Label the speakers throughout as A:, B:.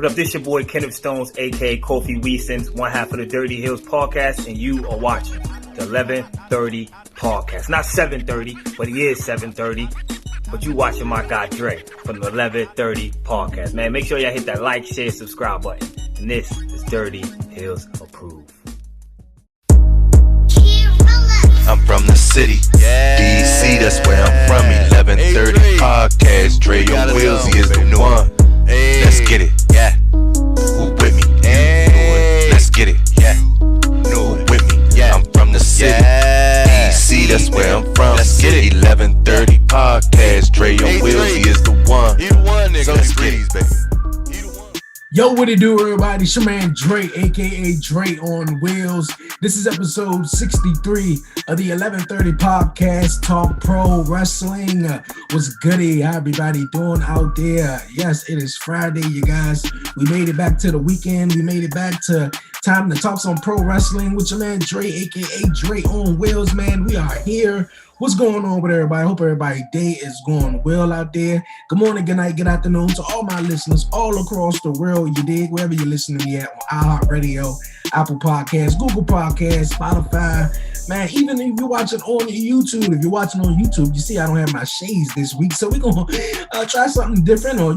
A: What up, this your boy Kenneth Stones, aka Kofi Weasons, one half of the Dirty Hills podcast, and you are watching the 1130 podcast. Not 730, but he is 730. But you watching my guy Dre from the 1130 podcast. Man, make sure y'all hit that like, share, subscribe button. And this is Dirty Hills Approved.
B: I'm from the city, DC, that's where I'm from. 1130 podcast, Dre and Willsy is the one. Let's get it, yeah. Who with me? Let's get it, yeah. No, who with me? Yeah. I'm from the city, DC, that's where I'm from. Let's get it. 1130 podcast, Dre and Willsy is the one. He the one, nigga. So let's get it, baby.
C: Yo, what it do, everybody? It's your man Dre, aka Dre on Wheels. This is episode 63 of the 1130 podcast, Talk Pro Wrestling. What's goody? How everybody doing out there? Yes, it is Friday, you guys. We made it back to the weekend. We made it back to time to talk some pro wrestling with your man Dre, aka Dre on Wheels, man. We are here. What's going on with everybody? I hope everybody's day is going well out there. Good morning, good night, good afternoon to all my listeners all across the world. You dig? Wherever you're listening to me at, on iHeartRadio, Apple Podcasts, Google Podcasts, Spotify. Man, even if you're watching on YouTube, you see I don't have my shades this week. So we're going to try something different or,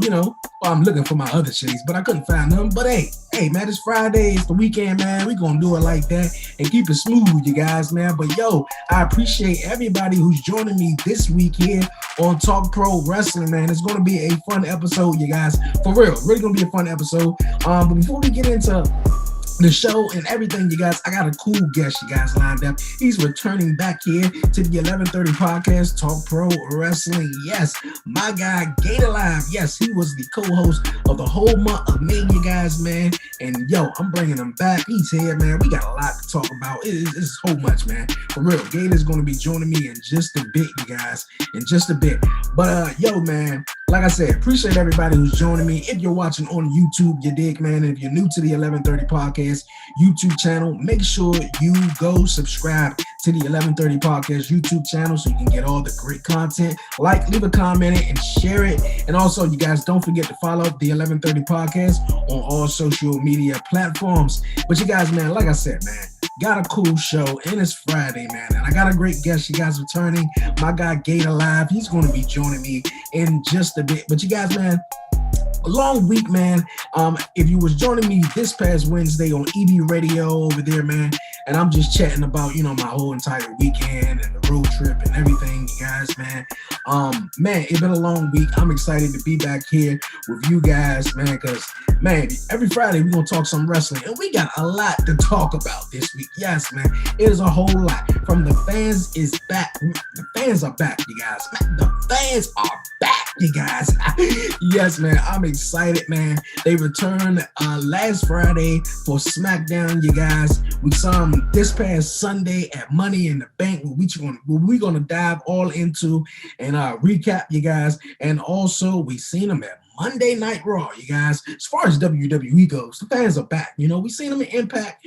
C: I'm looking for my other shades, but I couldn't find them. But hey, man, it's Friday. It's the weekend, man. We're going to do it like that and keep it smooth, you guys, man. But yo, I appreciate everybody who's joining me this week here on Talk Pro Wrestling, man. It's going to be a fun episode, you guys. For real, really going to be a fun episode. But before we get into the show and everything, you guys, I got a cool guest, you guys, lined up. He's returning back here to the 1130 podcast, Talk Pro Wrestling. Yes, my guy Gator Live. Yes, he was the co-host of the whole month of May, you guys, man. And yo, I'm bringing him back. He's here, man. We got a lot to talk about. It's so much, man. For real, Gator's going to be joining me in just a bit, you guys, in just a bit. But yo, man, like I said, appreciate everybody who's joining me. If you're watching on YouTube, you dig, man. If you're new to the 1130 podcast YouTube channel, make sure you go subscribe to the 1130 podcast YouTube channel so you can get all the great content. Like, leave a comment and share it. And also, you guys, don't forget to follow the 1130 podcast on all social media platforms. But you guys, man, like I said, man, got a cool show and it's Friday, man. And I got a great guest, you guys, returning. My guy Gator Live. He's going to be joining me in just a bit. But you guys, man, a long week, man. If you was joining me this past Wednesday on EB Radio over there, man, and I'm just chatting about, my whole entire weekend and the road trip and everything, you guys, man. Man, it's been a long week. I'm excited to be back here with you guys, man, because, man, every Friday we're going to talk some wrestling, and we got a lot to talk about this week. Yes, man, it is a whole lot. From the fans is back. The fans are back, you guys. The fans are back, you guys. Yes, man, I'm excited, man. They returned last Friday for SmackDown, you guys. We saw them this past Sunday at Money in the Bank, we're gonna dive all into and recap, you guys. And also, we seen them at Monday Night Raw, you guys. As far as WWE goes, the fans are back. We seen them in Impact.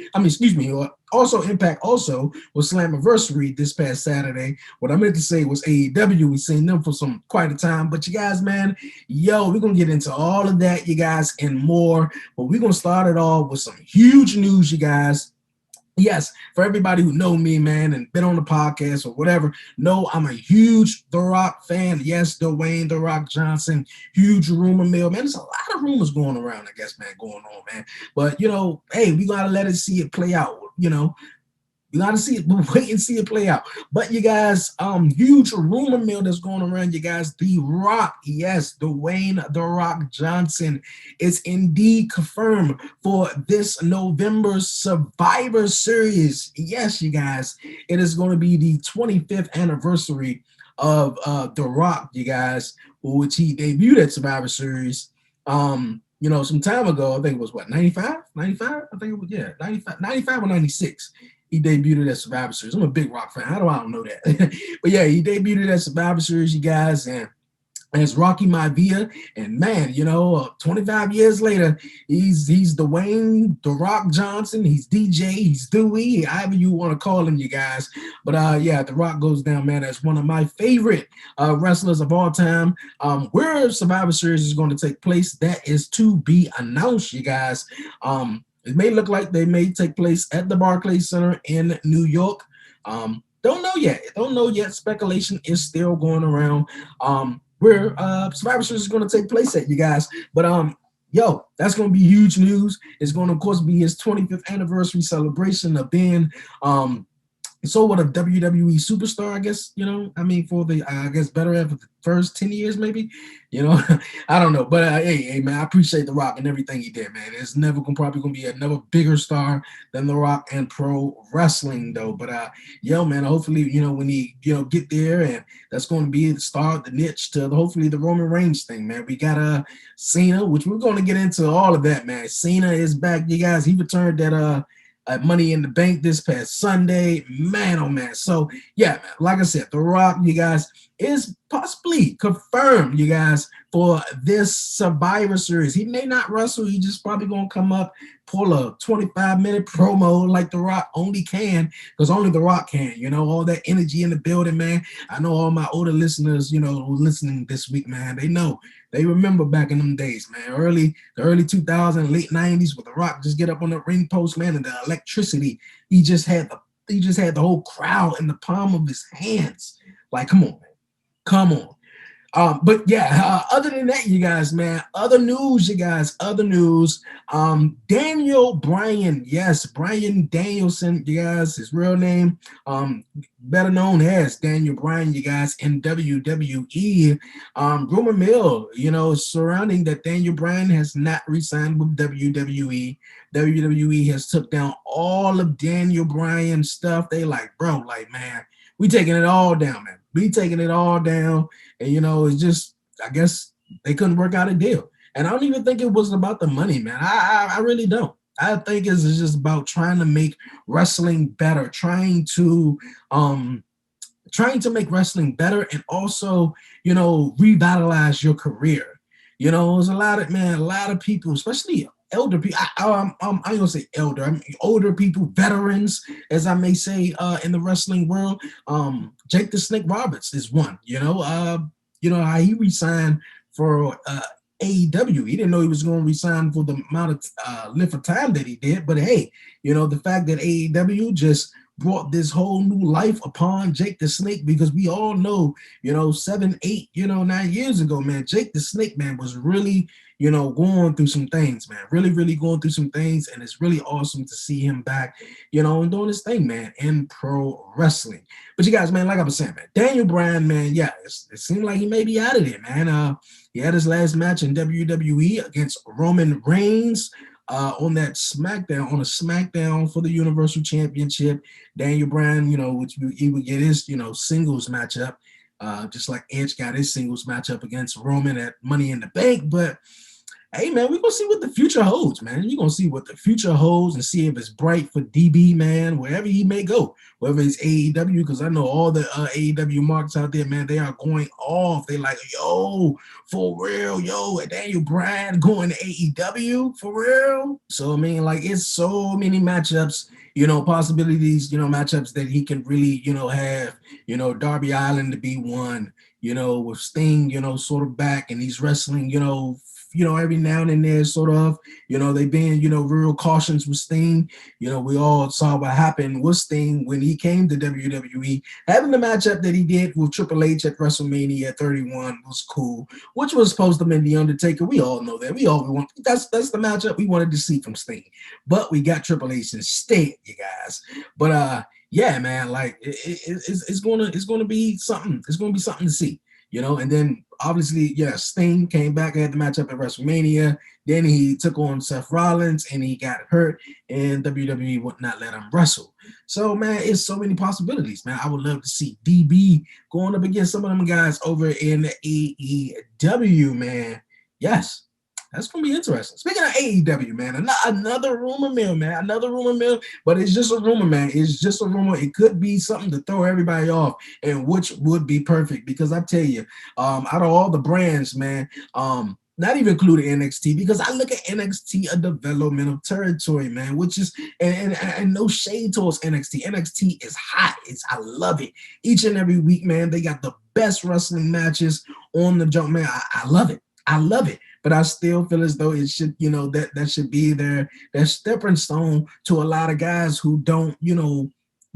C: Also Impact also was Slammiversary this past Saturday. What I meant to say was AEW. We seen them for quite a time. But you guys, man, yo, we're gonna get into all of that, you guys, and more. But we're gonna start it off with some huge news, you guys. Yes, for everybody who know me, man, and been on the podcast or whatever, know I'm a huge The Rock fan. Yes, Dwayne The Rock Johnson, huge rumor mill, man. There's a lot of rumors going around, I guess, man, man. But, hey, we got to let it see it play out, We got to see it, wait and see it play out. But you guys, huge rumor mill that's going around, you guys. The Rock, yes, Dwayne The Rock Johnson is indeed confirmed for this November Survivor Series. Yes, you guys, it is going to be the 25th anniversary of The Rock, you guys, which he debuted at Survivor Series. Some time ago. I think it was 95? 95? I think it was 95 or 96. He debuted at Survivor Series. I'm a big Rock fan. How do I don't know that? But yeah, he debuted at Survivor Series, you guys, and as Rocky Maivia, and man, 25 years later, he's Dwayne The Rock Johnson, he's DJ, he's Dewey, however you want to call him, you guys. But yeah, The Rock goes down, man, as one of my favorite wrestlers of all time. Where Survivor Series is going to take place, that is to be announced, you guys. It may look like they may take place at the Barclays Center in New York. Don't know yet. Speculation is still going around. Where Survivor Series is going to take place at, you guys. But that's going to be huge news. It's going to, of course, be his 25th anniversary celebration of being what a WWE superstar, I guess, for the, I guess, better half of the first 10 years, maybe, I don't know. But hey, man, I appreciate The Rock and everything he did, man. It's never probably going to be another bigger star than The Rock in pro wrestling, though. But man, hopefully, when he, get there, and that's going to be the start, the niche to hopefully the Roman Reigns thing, man. We got Cena, which we're going to get into all of that, man. Cena is back, you guys. He returned that Money in the Bank this past Sunday, man, oh man. So yeah, man, like I said, The Rock, you guys, is possibly confirmed, you guys, for this Survivor Series. He may not wrestle. He just probably gonna come up, pull a 25-minute promo like The Rock only can, because only The Rock can. All that energy in the building, man. I know all my older listeners, who listening this week, man, they remember back in them days, man. The early 2000s, late 90s, with The Rock just get up on the ring post, man, and the electricity. He just had the whole crowd in the palm of his hands. Like, come on, man. Come on. But yeah, other than that, you guys, man, other news, Daniel Bryan, yes, Bryan Danielson, you guys, his real name, better known as Daniel Bryan, you guys, in WWE. Rumor mill, surrounding that Daniel Bryan has not re-signed with WWE. WWE has took down all of Daniel Bryan's stuff. They like, bro, like, man, we taking it all down, man. We taking it all down. And, it's just, I guess they couldn't work out a deal. And I don't even think it was about the money, man. I really don't. I think it's just about trying to make wrestling better, trying to make wrestling better, and also, revitalize your career. There's a lot of people, especially elder people. I'm gonna say elder. I mean, older people, veterans, as I may say, in the wrestling world. Jake the Snake Roberts is one. How he resigned for AEW. He didn't know he was going to resign for the amount of length of time that he did. But hey, the fact that AEW just brought this whole new life upon Jake the Snake, because we all know, 7, 8, 9 years ago, man, Jake the Snake, man, was really, going through some things, man, really going through some things. And it's really awesome to see him back, and doing his thing, man, in pro wrestling. But you guys, man, like I was saying, man, Daniel Bryan, man, yeah, it seemed like he may be out of there, man. He had his last match in WWE against Roman Reigns. On a SmackDown for the Universal Championship. Daniel Bryan, which he would get his, singles matchup, just like Edge got his singles matchup against Roman at Money in the Bank. But hey, man, we're going to see what the future holds, man. We're going to see what the future holds and see if it's bright for DB, man, wherever he may go, whether it's AEW, because I know all the AEW marks out there, man, they are going off. They like, yo, for real, Daniel Bryan going to AEW, for real? So, I mean, like, it's so many matchups, possibilities, matchups that he can really, have, Darby Allin to be one, with Sting, sort of back, and he's wrestling, every now and then, sort of, they being, real cautious with Sting. We all saw what happened with Sting when he came to WWE. Having the matchup that he did with Triple H at WrestleMania 31 was cool, which was supposed to be The Undertaker. We all know that. That's the matchup we wanted to see from Sting. But we got Triple H instead, you guys. But yeah, man, like it's gonna be something. It's gonna be something to see. And then obviously, Sting came back, had the matchup at WrestleMania. Then he took on Seth Rollins and he got hurt, and WWE would not let him wrestle. So, man, it's so many possibilities, man. I would love to see DB going up against some of them guys over in the AEW, man. Yes, That's gonna be interesting. Speaking of AEW, man, another rumor mill, man. Another rumor mill, but it's just a rumor, man. It's just a rumor. It could be something to throw everybody off, and which would be perfect because I tell you, out of all the brands, man, not even including NXT, because I look at NXT a developmental territory, man, which is and no shade towards NXT. NXT is hot. I love it. Each and every week, man, they got the best wrestling matches on the jump, man. I love it. I love it. But I still feel as though it should, that should be their stepping stone to a lot of guys who don't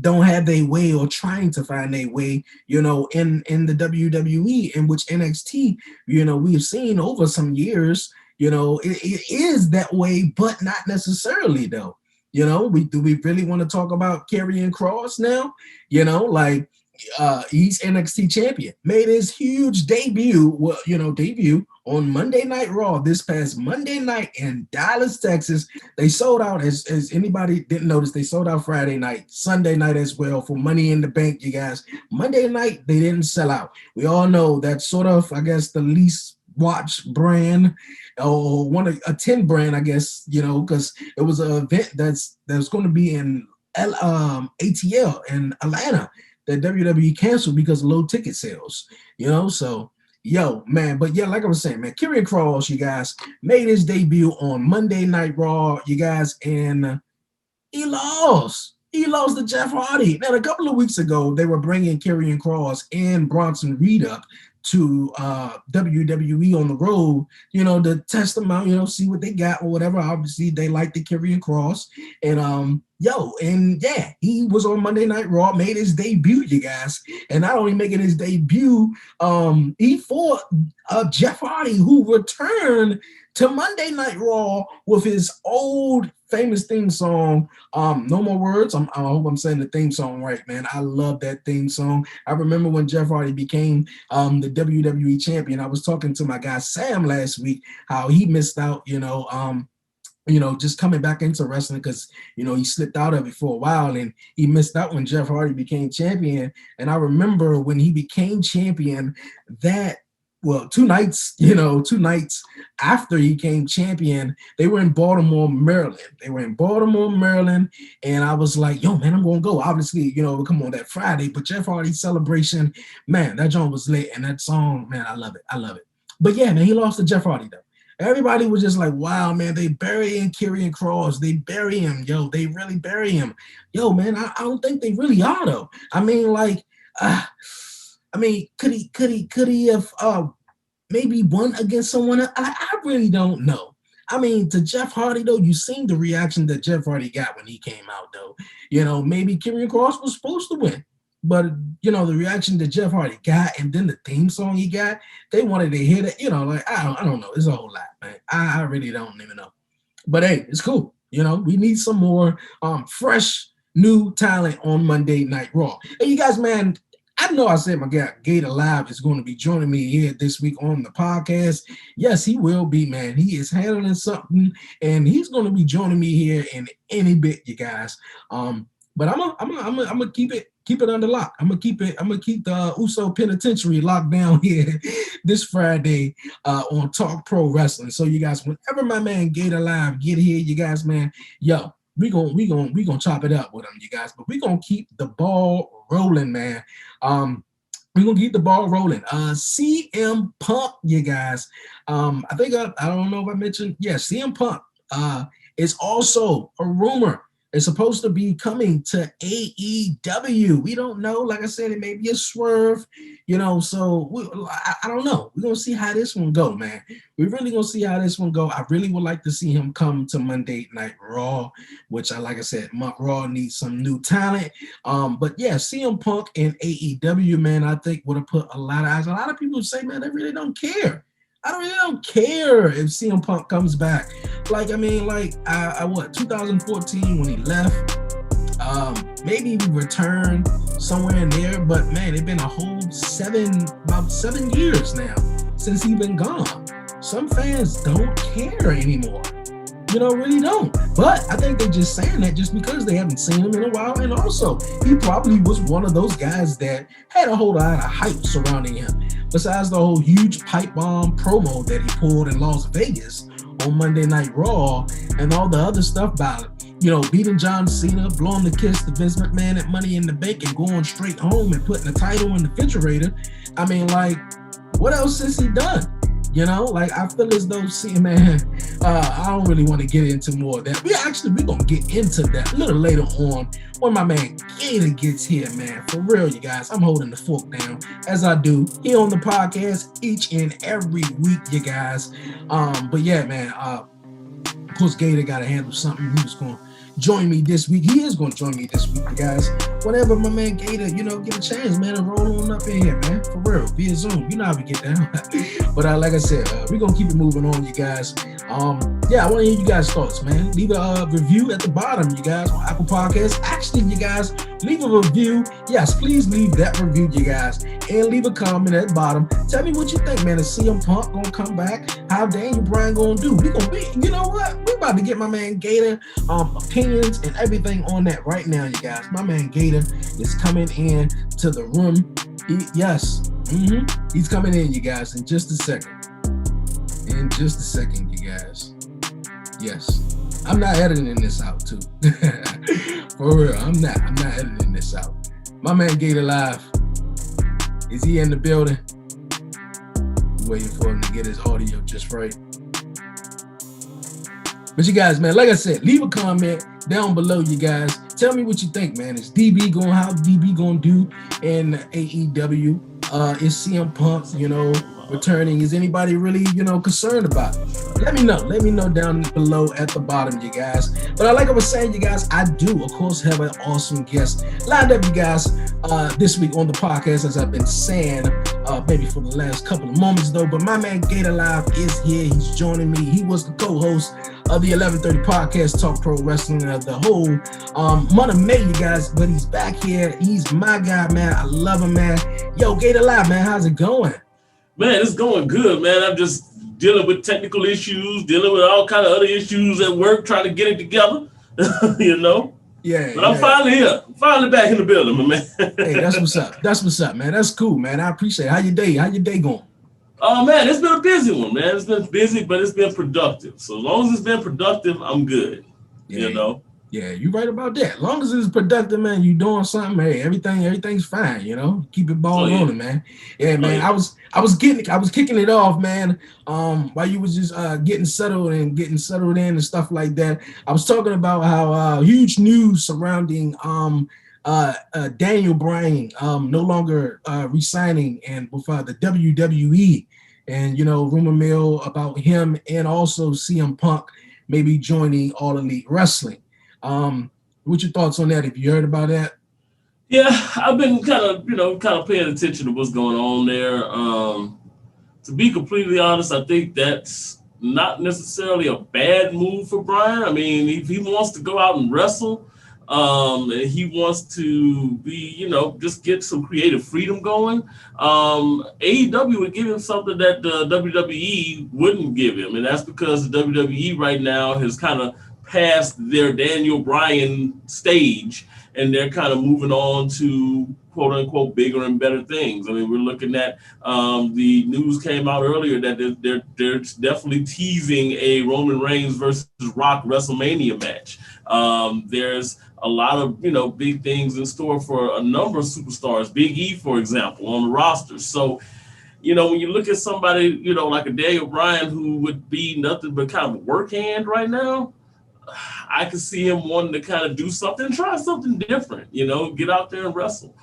C: have their way or trying to find their way, in the WWE, in which NXT, we've seen over some years, it is that way, but not necessarily though. Do we really want to talk about Karrion Kross now? He's NXT champion, made his huge debut on Monday Night Raw this past Monday night in Dallas, Texas. They sold out, as anybody didn't notice, they sold out Friday night, Sunday night as well for Money in the Bank, you guys. Monday night, they didn't sell out. We all know that's sort of, I guess, the least watched brand or a 10 brand, I guess, because it was an event that's going to be in ATL in Atlanta that WWE canceled because of low ticket sales, so man, but yeah, like I was saying, man, Karrion Kross, you guys, made his debut on Monday Night Raw, you guys, and he lost to Jeff Hardy. Now, a couple of weeks ago, they were bringing Karrion Kross and Bronson Reed up to WWE on the road, to test them out, see what they got or whatever. Obviously, they like the Karrion Kross, and he was on Monday Night Raw, made his debut, you guys, and not only making his debut, he fought Jeff Hardy, who returned to Monday Night Raw with his old famous theme song, No More Words. I hope I'm saying the theme song right, man. I love that theme song. I remember when Jeff Hardy became the WWE champion. I was talking to my guy Sam last week, how he missed out, just coming back into wrestling because, he slipped out of it for a while and he missed out when Jeff Hardy became champion. And I remember when he became champion two nights after he became champion, they were in Baltimore, Maryland. And I was like, yo, man, I'm going to go. Obviously, come on that Friday, but Jeff Hardy celebration, man, that joint was lit. And that song, man, I love it. But yeah, man, he lost to Jeff Hardy, though. Everybody was just like, wow, man, they burying Karrion Kross. They bury him, yo. They really bury him. Yo, man, I don't think they really are, though. Could he have maybe won against someone else? I really don't know. To Jeff Hardy, though, you seen the reaction that Jeff Hardy got when he came out, though. Maybe Karrion Kross was supposed to win. But, the reaction that Jeff Hardy got and then the theme song he got, they wanted to hear that, I don't know. It's a whole lot, man. I really don't even know. But, hey, it's cool. We need some more fresh, new talent on Monday Night Raw. Hey, you guys, man, I know I said my guy Gator Live is going to be joining me here this week on the podcast. Yes, he will be, man. He is handling something, and he's going to be joining me here in any bit, you guys. But I'm gonna keep it under lock. I'm gonna keep the Uso Penitentiary locked down here this Friday on Talk Pro Wrestling. So you guys, whenever my man Gator Live get here, you guys, man, yo, we gonna chop it up with him, you guys. But we gonna keep the ball rolling, man. We're gonna keep the ball rolling. CM Punk, you guys. I think I don't know if I mentioned. Yeah, CM Punk is also a rumor. It's supposed to be coming to AEW. We don't know. Like I said, it may be a swerve, so I don't know. We're going to see how this one go, man. We're really going to see how this one go. I really would like to see him come to Monday Night Raw, which, like I said, Raw needs some new talent. But, yeah, CM Punk and AEW, man, I think would have put a lot of eyes. A lot of people say, man, they really don't care. I really don't care if CM Punk comes back. 2014 when he left, maybe he returned somewhere in there, but man, it's been a whole about 7 years now since he's been gone. Some fans don't care anymore. Really don't. But I think they're just saying that just because they haven't seen him in a while. And also, he probably was one of those guys that had a whole lot of hype surrounding him. Besides the whole huge pipe bomb promo that he pulled in Las Vegas on Monday Night Raw and all the other stuff about it. Beating John Cena, blowing the kiss to Vince McMahon at Money in the Bank and going straight home and putting the title in the refrigerator. I mean, like, what else has he done? I feel as though, I don't really want to get into more of that. We're going to get into that a little later on when my man Gator gets here, man. For real, you guys. I'm holding the fork down, as I do here on the podcast each and every week, you guys. But yeah, man, of course, Gator got to handle something. He was going to join me this week. He is going to join me this week, you guys. Whenever my man Gator, get a chance, man, to roll on up in here, man. For real, via Zoom. You know how we get down. But like I said, we're going to keep it moving on, you guys. I want to hear you guys' thoughts, man. Leave a review at the bottom, you guys, on Apple Podcasts. Actually, you guys, leave a review. Yes, please leave that review, you guys. And leave a comment at the bottom. Tell me what you think, man. Is CM Punk going to come back? How Daniel Bryan going to do? We're going to be, you know what? We're about to get my man Gator opinions and everything on that right now, you guys. My man Gator is coming in to the room. He's coming in, you guys, in just a second. You guys. Yes. I'm not editing this out, too. For real, I'm not editing this out. My man Gator live. Is he in the building? Waiting for him to get his audio just right. But you guys, man, like I said, leave a comment down below, you guys. Tell me what you think, man. Is how DB going to do in AEW? Is CM Punk, returning? Is anybody really, concerned about it? Let me know down below at the bottom, you guys. But like I was saying, you guys, I do, of course, have an awesome guest lined up, you guys, this week on the podcast, as I've been saying, maybe for the last couple of moments, though. But my man Gator Live is here. He's joining me. He was the co-host of the 1130 podcast, Talk Pro Wrestling, of the whole month of May, you guys. But he's back here. He's my guy, man. I love him, man. Yo, Gator Live, man, how's it going?
D: Man, it's going good, man. I'm just dealing with technical issues, dealing with all kind of other issues at work, trying to get it together,
C: Yeah.
D: But I'm finally here. I'm finally back in the building, my man.
C: Hey, that's what's up, man. That's cool, man. I appreciate it. How your day going?
D: Oh, man, it's been a busy one, man. It's been busy, but it's been productive. So as long as it's been productive, I'm good,
C: Yeah, you're right about that. As long as it's productive, man, you doing something, hey, everything's fine, Keep it balling on it, man. Yeah, man. I was kicking it off, man. While you was just getting settled in and stuff like that. I was talking about how huge news surrounding Daniel Bryan no longer re-signing and with the WWE, and rumor mill about him and also CM Punk maybe joining All Elite Wrestling. What's your thoughts on that? Have you heard about that?
D: Yeah, I've been kind of paying attention to what's going on there. To be completely honest, I think that's not necessarily a bad move for Bryan. I mean, if he wants to go out and wrestle, and he wants to be, just get some creative freedom going, AEW would give him something that the WWE wouldn't give him. And that's because the WWE right now has kind of past their Daniel Bryan stage, and they're kind of moving on to quote unquote bigger and better things. I mean, we're looking at the news came out earlier that they're definitely teasing a Roman Reigns versus Rock WrestleMania match. There's a lot of big things in store for a number of superstars. Big E, for example, on the roster. So when you look at somebody like a Daniel Bryan, who would be nothing but kind of a work hand right now, I could see him wanting to kind of do something, try something different, get out there and wrestle.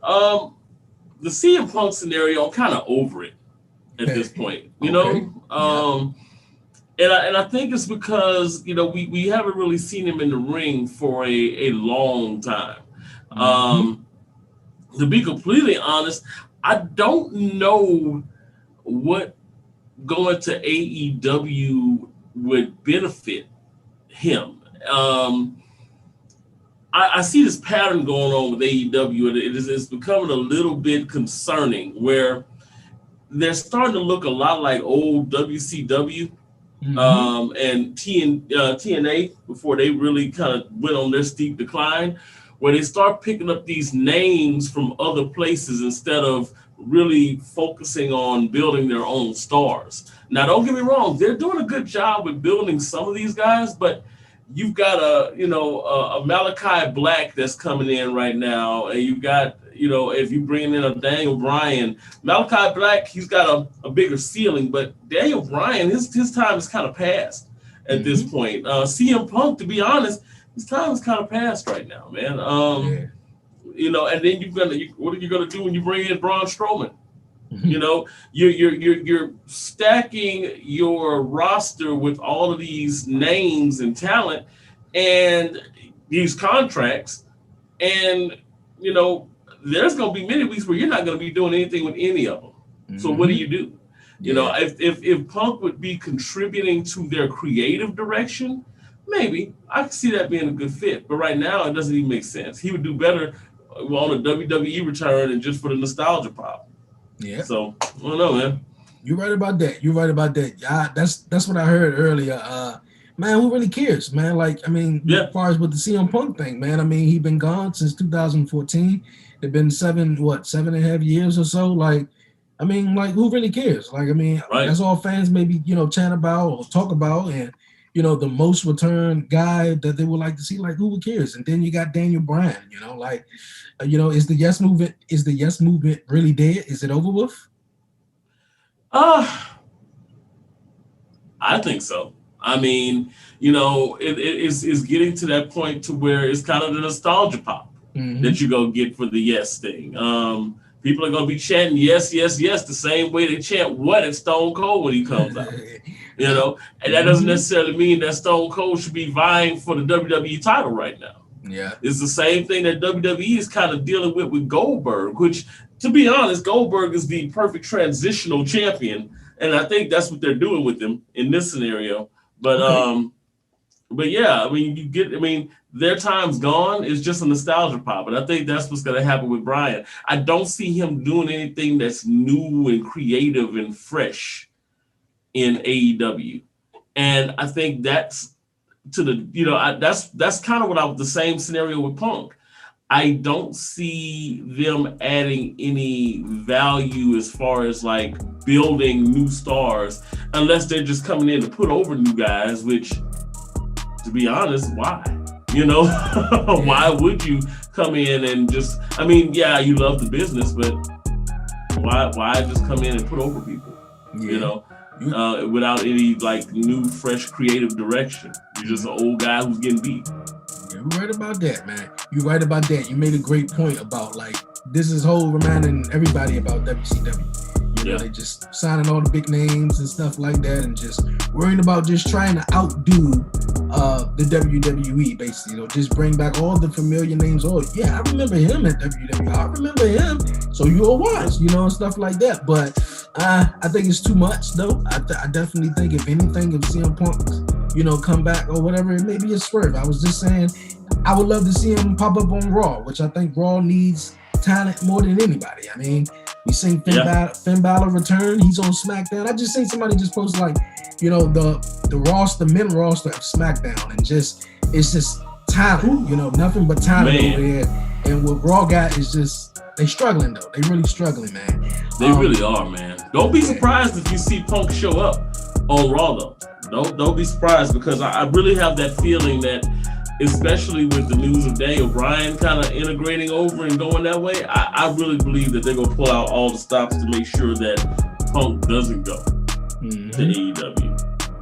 D: The CM Punk scenario, I'm kind of over it at this point, And I think it's because, we haven't really seen him in the ring for a long time. To be completely honest, I don't know what going to AEW would benefit him. I see this pattern going on with AEW, and it's becoming a little bit concerning, where they're starting to look a lot like old WCW and TNA before they really kind of went on their steep decline, where they start picking up these names from other places instead of really focusing on building their own stars. Now, don't get me wrong, they're doing a good job with building some of these guys, but you've got a Malachi Black that's coming in right now, and you've got, if you bring in a Daniel Bryan, Malachi Black, he's got a bigger ceiling, but Daniel Bryan, his time is kind of past at this point. CM Punk, to be honest, his time is kind of past right now, man. And then what are you gonna do when you bring in Braun Strowman? You're stacking your roster with all of these names and talent and these contracts, and there's gonna be many weeks where you're not gonna be doing anything with any of them. So what do you do? If Punk would be contributing to their creative direction, maybe I could see that being a good fit. But right now, it doesn't even make sense. He would do better on a WWE return and just for the nostalgia pop.
C: Yeah.
D: So I don't know, man.
C: You're right about that. Yeah, that's what I heard earlier. Man, who really cares, man? Like, I mean, as far as with the CM Punk thing, man, I mean, he's been gone since 2014. It's been 7.5 years or so. Like, I mean, like, who really cares? Like, I mean, that's all fans maybe, chant about or talk about, and the most return guy that they would like to see. Like, who cares? And then you got Daniel Bryan. Is the yes movement really dead? Is it over with?
D: I think so. I mean, it's getting to that point to where it's kind of the nostalgia pop that you go get for the yes thing. People are going to be chanting yes, yes, yes the same way they chant what at Stone Cold when he comes out. And that doesn't necessarily mean that Stone Cold should be vying for the WWE title right now.
C: Yeah.
D: It's the same thing that WWE is kind of dealing with Goldberg, which, to be honest, Goldberg is the perfect transitional champion. And I think that's what they're doing with him in this scenario. But yeah, I mean, their time's gone. It's just a nostalgia pop. And I think that's what's going to happen with Bryan. I don't see him doing anything that's new and creative and fresh in AEW. And I think that's that's kind of the same scenario with Punk. I don't see them adding any value as far as like building new stars unless they're just coming in to put over new guys, which, to be honest, why? Why would you come in and just, I mean, yeah, you love the business, but why just come in and put over people, without any like new, fresh, creative direction? You're just an old guy who's getting beat.
C: You're right about that, man. You're right about that. You made a great point about like this is whole reminding everybody about WCW. They just signing all the big names and stuff like that, and just worrying about just trying to outdo the WWE, basically. Just bring back all the familiar names. Oh yeah, I remember him at WWE. I remember him. So you'll watch, and stuff like that. But I think it's too much, though. I definitely think if anything, if CM Punk, come back or whatever, it may be a swerve. I was just saying, I would love to see him pop up on Raw, which I think Raw needs talent more than anybody. I mean, we seen Finn Balor return. He's on SmackDown. I just seen somebody just post like, the men roster of SmackDown, and it's just talent. Nothing but talent over there. And what Raw got is just they struggling though. They really struggling, man.
D: They really are, man. Don't be surprised if you see Punk show up on Raw though. Don't be surprised, because I really have that feeling that, especially with the news of Daniel Bryan kind of integrating over and going that way, I really believe that they're going to pull out all the stops to make sure that Punk doesn't go to AEW.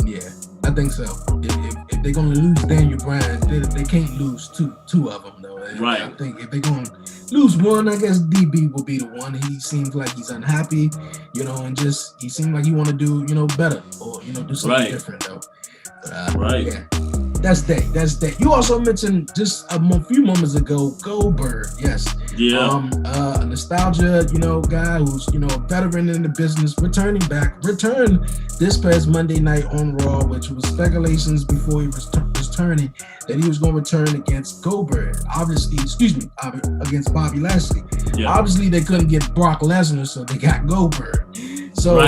C: Yeah, I think so. If they're going to lose Daniel Bryan, they can't lose two of them, though.
D: Right.
C: I think if they're going to lose one, I guess DB will be the one. He seems like he's unhappy, and just he seems like he want to do, better or, do something different, though.
D: Right.
C: Yeah. That's that. You also mentioned just a few moments ago, Goldberg. Yes.
D: Yeah.
C: A nostalgia, guy who's, a veteran in the business, returned this past Monday night on Raw, which was speculations before he was returning that he was going to return against Goldberg. Against Bobby Lashley. Yeah. Obviously, they couldn't get Brock Lesnar, so they got Goldberg. So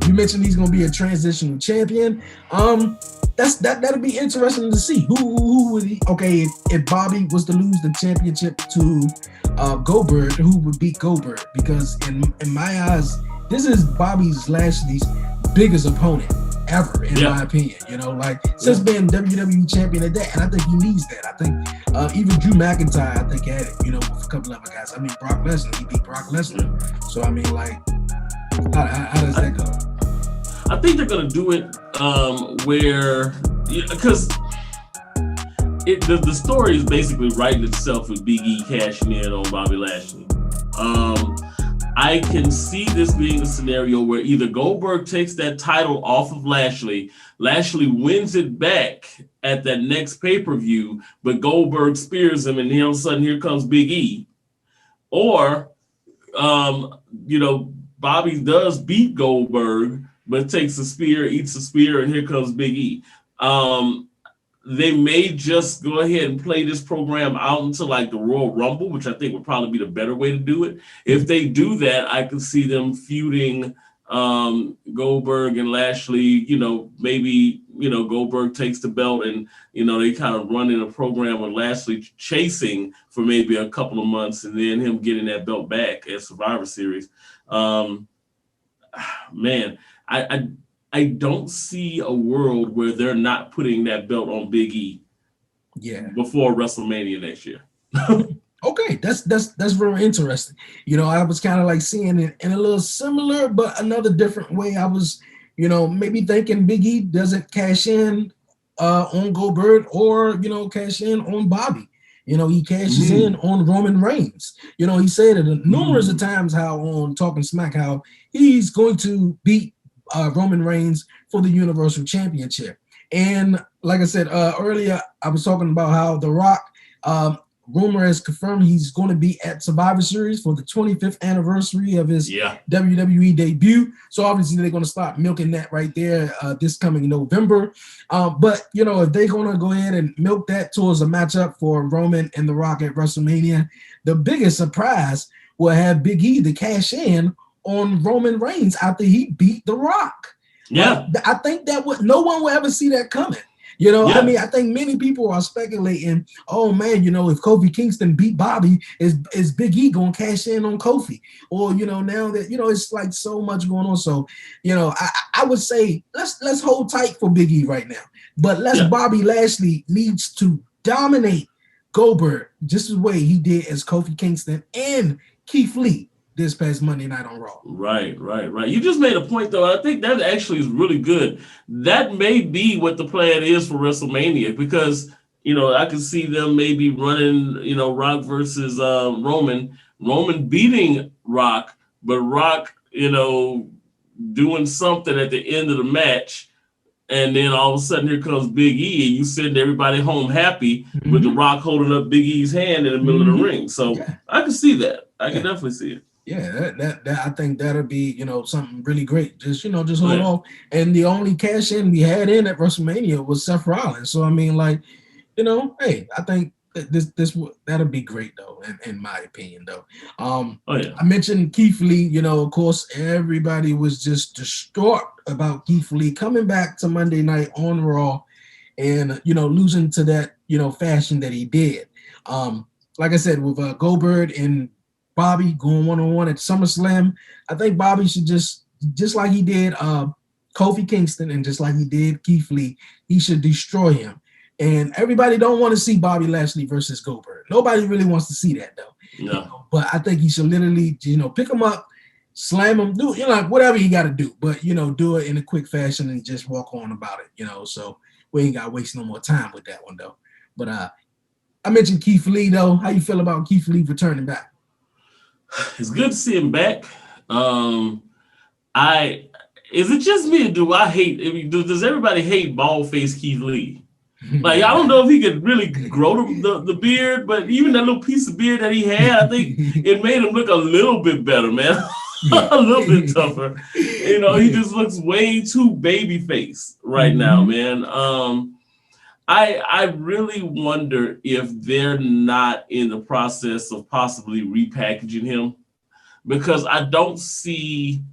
C: you mentioned he's going to be a transitional champion. that'll be interesting to see. Who would he? Okay, if Bobby was to lose the championship to Goldberg, who would beat Goldberg? Because in my eyes, this is Bobby's Lashley's biggest opponent ever, in my opinion. Like since being WWE champion at that, and I think he needs that. I think even Drew McIntyre, I think, had it. With a couple other guys. I mean, Brock Lesnar, he beat Brock Lesnar. So I mean, like, how does that go?
D: I think they're gonna do it where, because the story is basically writing itself with Big E cashing in on Bobby Lashley. I can see this being a scenario where either Goldberg takes that title off of Lashley wins it back at that next pay-per-view, but Goldberg spears him, and then all of a sudden here comes Big E. Or, Bobby does beat Goldberg, but takes a spear, eats a spear, and here comes Big E. They may just go ahead and play this program out into like the Royal Rumble, which I think would probably be the better way to do it. If they do that, I can see them feuding Goldberg and Lashley. Maybe Goldberg takes the belt, and they kind of run in a program with Lashley chasing for maybe a couple of months, and then him getting that belt back at Survivor Series. Man, I don't see a world where they're not putting that belt on Big E before WrestleMania next year.
C: Okay, that's very interesting. I was kind of like seeing it in a little similar, but another different way. I was, maybe thinking Big E doesn't cash in on Goldberg, or, cash in on Bobby. He cashes in on Roman Reigns. He said it numerous of times how on Talking Smack how he's going to beat Roman Reigns for the Universal Championship. And like I said earlier, I was talking about how The Rock, rumor has confirmed he's going to be at Survivor Series for the 25th anniversary of his WWE debut. So obviously they're going to start milking that right there this coming November. But, if they're going to go ahead and milk that towards a matchup for Roman and The Rock at WrestleMania, the biggest surprise will have Big E to cash in on Roman Reigns after he beat The Rock.
D: Yeah.
C: I think that no one will ever see that coming. I mean, I think many people are speculating, oh man, if Kofi Kingston beat Bobby, is Big E going to cash in on Kofi? Or, now that, it's like so much going on. So, I would say let's hold tight for Big E right now. But Bobby Lashley needs to dominate Goldberg just the way he did as Kofi Kingston and Keith Lee this past Monday night on Raw.
D: Right. You just made a point, though. I think that actually is really good. That may be what the plan is for WrestleMania, because, I can see them maybe running, Rock versus Roman beating Rock, but Rock, doing something at the end of the match. And then all of a sudden, here comes Big E, and you send everybody home happy with The Rock holding up Big E's hand in the middle of the ring. So I can see that. I can definitely see it.
C: Yeah, that I think that'll be, something really great. Just hold on. And the only cash in we had in at WrestleMania was Seth Rollins. So I mean, like, hey, I think that'll be great though, in my opinion though. I mentioned Keith Lee. Of course, everybody was just distraught about Keith Lee coming back to Monday night on Raw, and losing to that fashion that he did. Like I said, with Goldberg and Bobby going one-on-one at SummerSlam, I think Bobby should just like he did Kofi Kingston and just like he did Keith Lee, he should destroy him. And everybody don't want to see Bobby Lashley versus Goldberg. Nobody really wants to see that though.
D: No.
C: But I think he should literally, pick him up, slam him, do whatever you got to do. But do it in a quick fashion and just walk on about it. So we ain't got to waste no more time with that one though. But I mentioned Keith Lee though. How you feel about Keith Lee returning back?
D: It's good to see him back. Is it just me, or do I hate? Does everybody hate bald-faced Keith Lee? Like, I don't know if he could really grow the beard, but even that little piece of beard that he had, I think it made him look a little bit better, man. A little bit tougher. He just looks way too baby face right now, man. I really wonder if they're not in the process of possibly repackaging him, because I don't see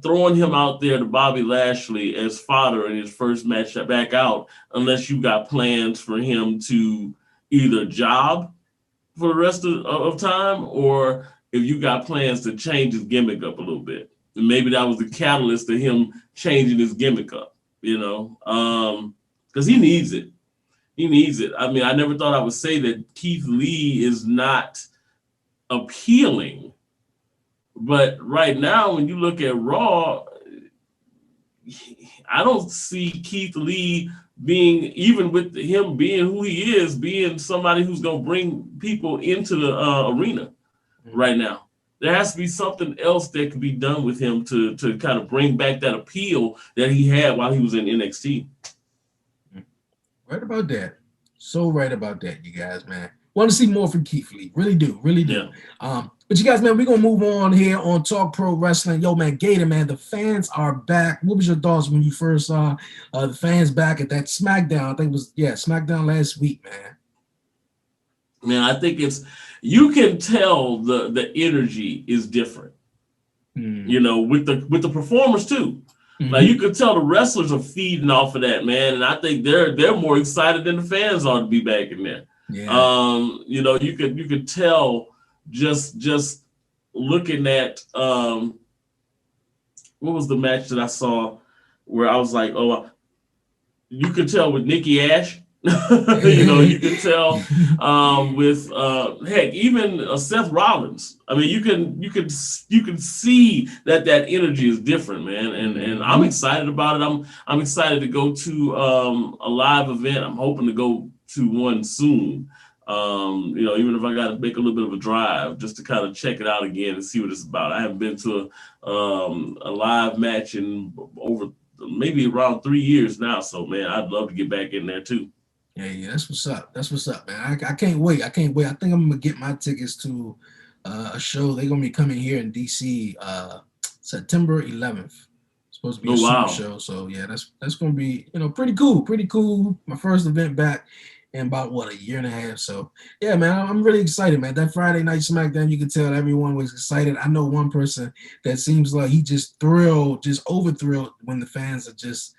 D: throwing him out there to Bobby Lashley as fodder in his first match back out unless you got plans for him to either job for the rest of time, or if you got plans to change his gimmick up a little bit. And maybe that was the catalyst to him changing his gimmick up, because he needs it. He needs it. I mean, I never thought I would say that Keith Lee is not appealing, but right now, when you look at Raw, I don't see Keith Lee being, even with him being who he is, being somebody who's going to bring people into the arena right now. There has to be something else that can be done with him to kind of bring back that appeal that he had while he was in NXT.
C: Right about that. So right about that, you guys, man. Want to see more from Keith Lee. Really do. Yeah. But you guys, man, we're going to move on here on Talk Pro Wrestling. Yo, man, Gator, man, the fans are back. What was your thoughts when you first saw the fans back at that SmackDown? I think it was, SmackDown last week, man.
D: Man, I think you can tell the energy is different, with the performers too. Mm-hmm. Like, you could tell the wrestlers are feeding off of that, man. And I think they're more excited than the fans are to be back in there. Yeah. You could tell just looking at what was the match that I saw where I was like, oh, you could tell with Nikki Ash. You could tell with heck, even Seth Rollins. I mean, you can see that energy is different, man. And I'm excited about it. I'm excited to go to a live event. I'm hoping to go to one soon. Even if I got to make a little bit of a drive just to kind of check it out again and see what it's about. I haven't been to a live match in over maybe around 3 years now. So, man, I'd love to get back in there too.
C: Yeah, that's what's up, man. I can't wait. I think I'm gonna get my tickets to a show. They're gonna be coming here in DC September 11th. It's supposed to be a super show. So yeah, that's gonna be pretty cool. My first event back in about a year and a half. So yeah, man, I'm really excited, man. That Friday night SmackDown, you could tell everyone was excited. I know one person that seems like he just over thrilled when the fans are just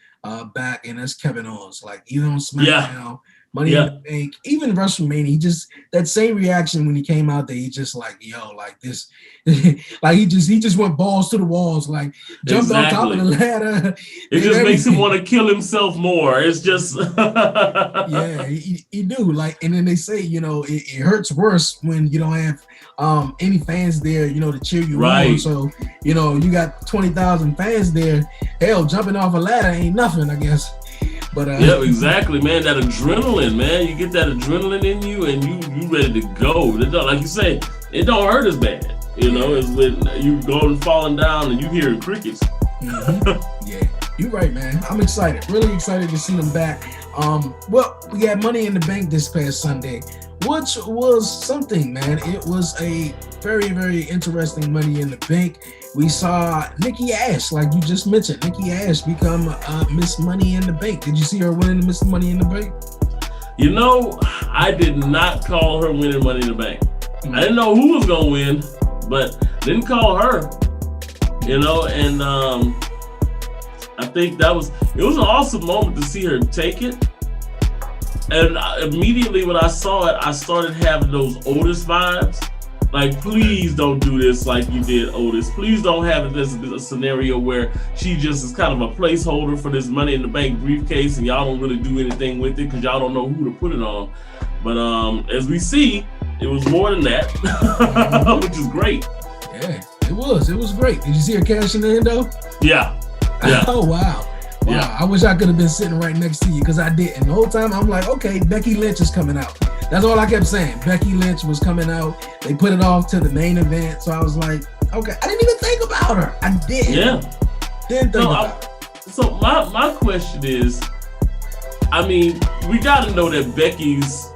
C: back, and that's Kevin Owens. Like, even on SmackDown, Money in the Bank, even WrestleMania, he just, that same reaction when he came out there, he just like, yo, like this, like he just went balls to the walls, like jumped on top of the ladder.
D: It just makes him want to kill himself more. It's just
C: yeah, he do. Like, and then they say, it hurts worse when you don't have any fans there, to cheer you on. So, you got 20,000 fans there. Hell, jumping off a ladder ain't nothing, I guess. But
D: yeah, exactly, man. That adrenaline, man. You get that adrenaline in you, and you ready to go. Like you say, it don't hurt as bad. It's when you going falling down and you hearing crickets.
C: Mm-hmm. Yeah, you're right, man. I'm excited. Really excited to see them back. Well, we got Money in the Bank this past Sunday, which was something, man. It was a very, very interesting Money in the Bank. We saw Nikki Ash, like you just mentioned, Nikki Ash become Miss Money in the Bank. Did you see her winning Miss Money in the Bank?
D: I did not call her winning Money in the Bank. Mm-hmm. I didn't know who was going to win, but didn't call her, and I think it was an awesome moment to see her take it. And immediately when I saw it, I started having those Otis vibes. Like, please don't do this like you did Otis. Please don't have this a scenario where she just is kind of a placeholder for this Money in the Bank briefcase and y'all don't really do anything with it because y'all don't know who to put it on. But as we see, it was more than that, which is great.
C: Yeah, it was great. Did you see her cashing in though?
D: Yeah.
C: Oh, wow. Yeah. I wish I could have been sitting right next to you because I didn't. The whole time I'm like, okay, Becky Lynch is coming out. That's all I kept saying. Becky Lynch was coming out. They put it off to the main event. So I was like, okay. I didn't even think about her. I did.
D: Yeah.
C: Didn't think about her.
D: So my question is, we got to know that Becky's,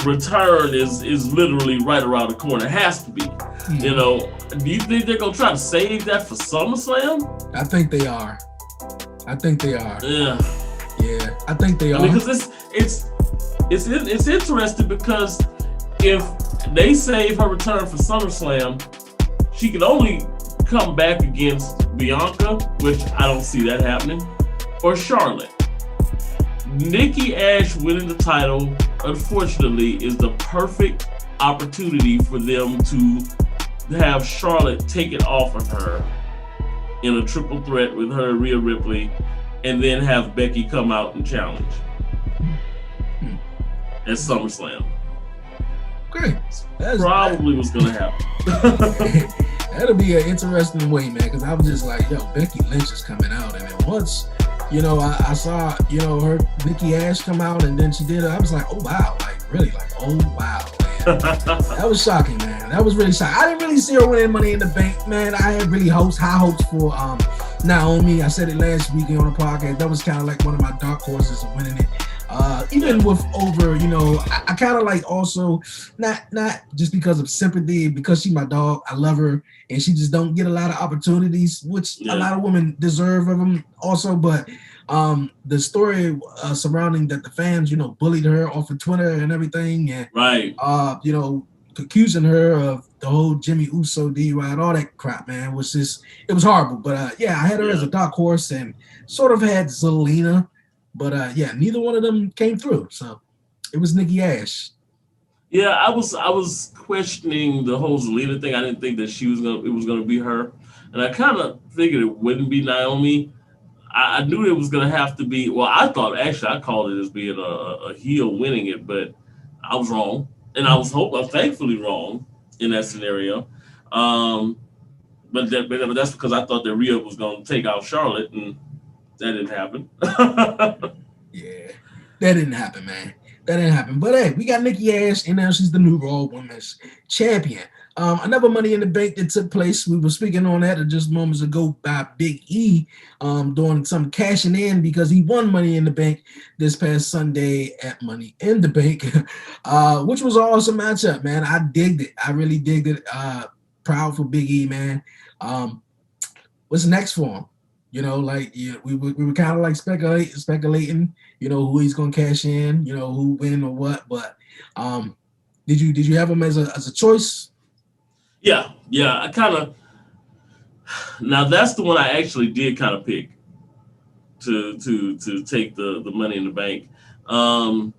D: return is literally right around the corner. It has to be. Mm-hmm. Do you think they're going to try to save that for SummerSlam?
C: I think they are. Yeah. Yeah, I think they are.
D: Because it's interesting because if they save her return for SummerSlam, she can only come back against Bianca, which I don't see that happening, or Charlotte. Nikki Ash winning the title, unfortunately, is the perfect opportunity for them to have Charlotte take it off of her in a triple threat with her, Rhea Ripley, and then have Becky come out and challenge at SummerSlam.
C: Great.
D: Probably what's going to happen.
C: That'll be an interesting way, man, because I was just like, yo, Becky Lynch is coming out. And then once, I saw, her Nikki Ash come out and then she did it, I was like, oh, wow. Like, really? Like, oh, wow, man. That was shocking, man. That was really shocking. I didn't really see her winning Money in the Bank, man. I had really high hopes for Naomi. I said it last week on the podcast. That was kind of like one of my dark horses of winning it. Even with over, I kind of like also not just because of sympathy, because she's my dog. I love her, and she just don't get a lot of opportunities, which a lot of women deserve of them also. But the story surrounding that the fans, bullied her off of Twitter and everything, and accusing her of the whole Jimmy Uso DUI and all that crap, man, was just, it was horrible. But I had her as a dark horse and sort of had Zelina. But neither one of them came through. So it was Nikki Ash.
D: Yeah, I was questioning the whole Zelina thing. I didn't think that it was gonna be her, and I kind of figured it wouldn't be Naomi. I knew it was gonna have to be. Well, I called it as being a heel winning it, but I was wrong, and I'm thankfully wrong in that scenario. But that's because I thought that Rhea was gonna take out Charlotte, and that didn't happen.
C: Yeah, that didn't happen, man. That didn't happen. But hey, we got Nikki Ash, and now she's the new Raw Women's Champion. Another Money in the Bank that took place. We were speaking on that just moments ago by Big E, doing some cashing in because he won Money in the Bank this past Sunday at Money in the Bank, which was an awesome matchup, man. I digged it. I really digged it. Proud for Big E, man. What's next for him? We were kind of like speculating, who he's gonna cash in, who win or what. But did you have him as a choice?
D: Yeah. I kind of. Now that's the one I actually did kind of pick to take the Money in the Bank. I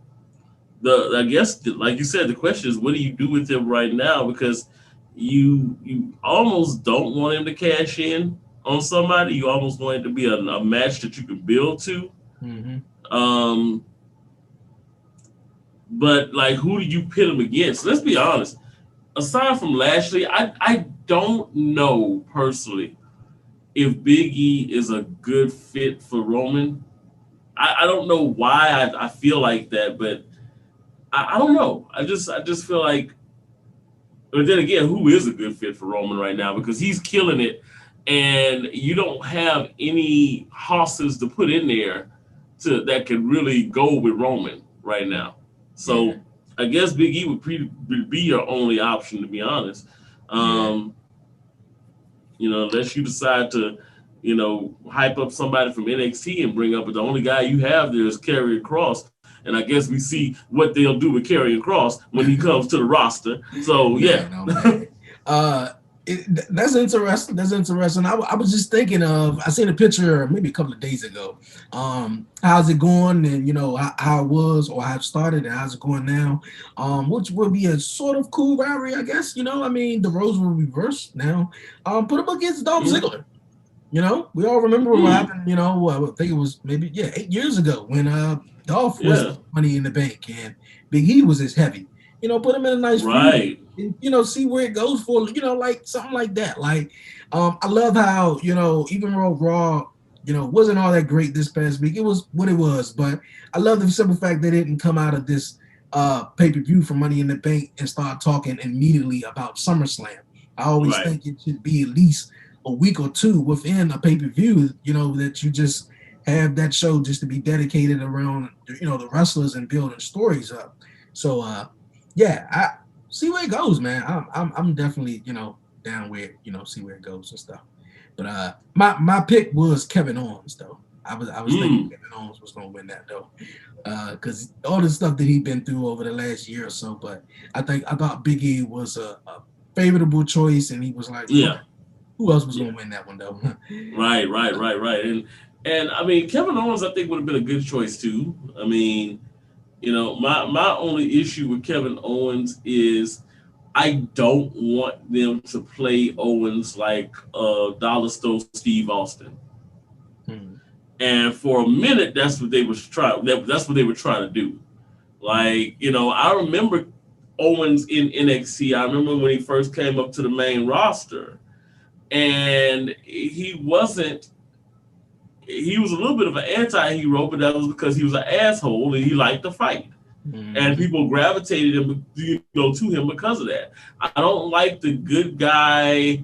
D: guess, like you said, the question is, what do you do with him right now? Because you almost don't want him to cash in on somebody. You almost want it to be a match that you can build to. Mm-hmm. But like, who do you pit him against? Let's be honest. Aside from Lashley, I don't know personally if Big E is a good fit for Roman. I don't know why I feel like that, but I don't know. I just feel like. But then again, who is a good fit for Roman right now? Because he's killing it. And you don't have any horses to put in there that could really go with Roman right now. So I guess Big E would be your only option, to be honest. Unless you decide to, hype up somebody from NXT and bring up, but the only guy you have there is Karrion Kross. And I guess we see what they'll do with Karrion Kross when he comes to the roster. So,
C: that's interesting. I was just thinking of, I seen a picture maybe a couple of days ago. How's it going? And how it was or how it started and how's it going now? Which would be a sort of cool rivalry, I guess. The roles were reversed now. Put him against Dolph Ziggler. We all remember what happened. I think it was maybe 8 years ago when Dolph was Money in the Bank and Big E was as heavy. Put him in a nice feud and, see where it goes for, like something like that. Like, I love how, even though Raw, wasn't all that great this past week. It was what it was, but I love the simple fact they didn't come out of this pay-per-view for Money in the Bank and start talking immediately about SummerSlam. I always think it should be at least a week or two within a pay-per-view, that you just have that show just to be dedicated around, the wrestlers and building stories up. So, I see where it goes, man. I'm definitely, down with, see where it goes and stuff. But my pick was Kevin Owens, though. I was thinking Kevin Owens was gonna win that though, because all the stuff that he'd been through over the last year or so. But I thought Big E was a favorable choice, and he was like, Who else was going to win that one though?
D: Right. And I mean, Kevin Owens, I think would have been a good choice too. I mean, my only issue with Kevin Owens is I don't want them to play Owens like Dollar Store Steve Austin. And for a minute, that's what they were trying. That's what they were trying to do. Like, I remember Owens in NXT. I remember when he first came up to the main roster, and he was a little bit of an anti-hero, but that was because he was an asshole and he liked to fight. And people gravitated him, to him because of that. I don't like the good guy,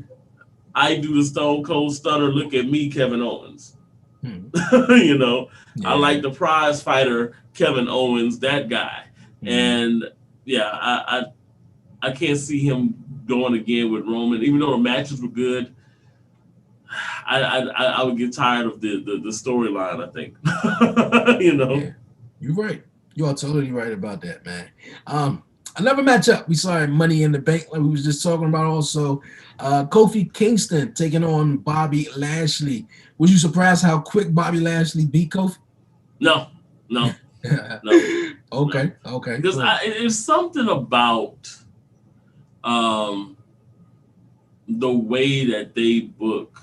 D: I do the Stone Cold Stunner, look at me, Kevin Owens. Yeah. I like the prize fighter, Kevin Owens, that guy. And yeah, I can't see him going again with Roman, even though the matches were good. I would get tired of the storyline, I think.
C: Yeah, you're right. You are totally right about that, man. Another matchup we saw in Money in the Bank, like we was just talking about also. Kofi Kingston taking on Bobby Lashley. Was you surprised how quick Bobby Lashley beat Kofi?
D: No.
C: Okay.
D: Because it's something about the way that they book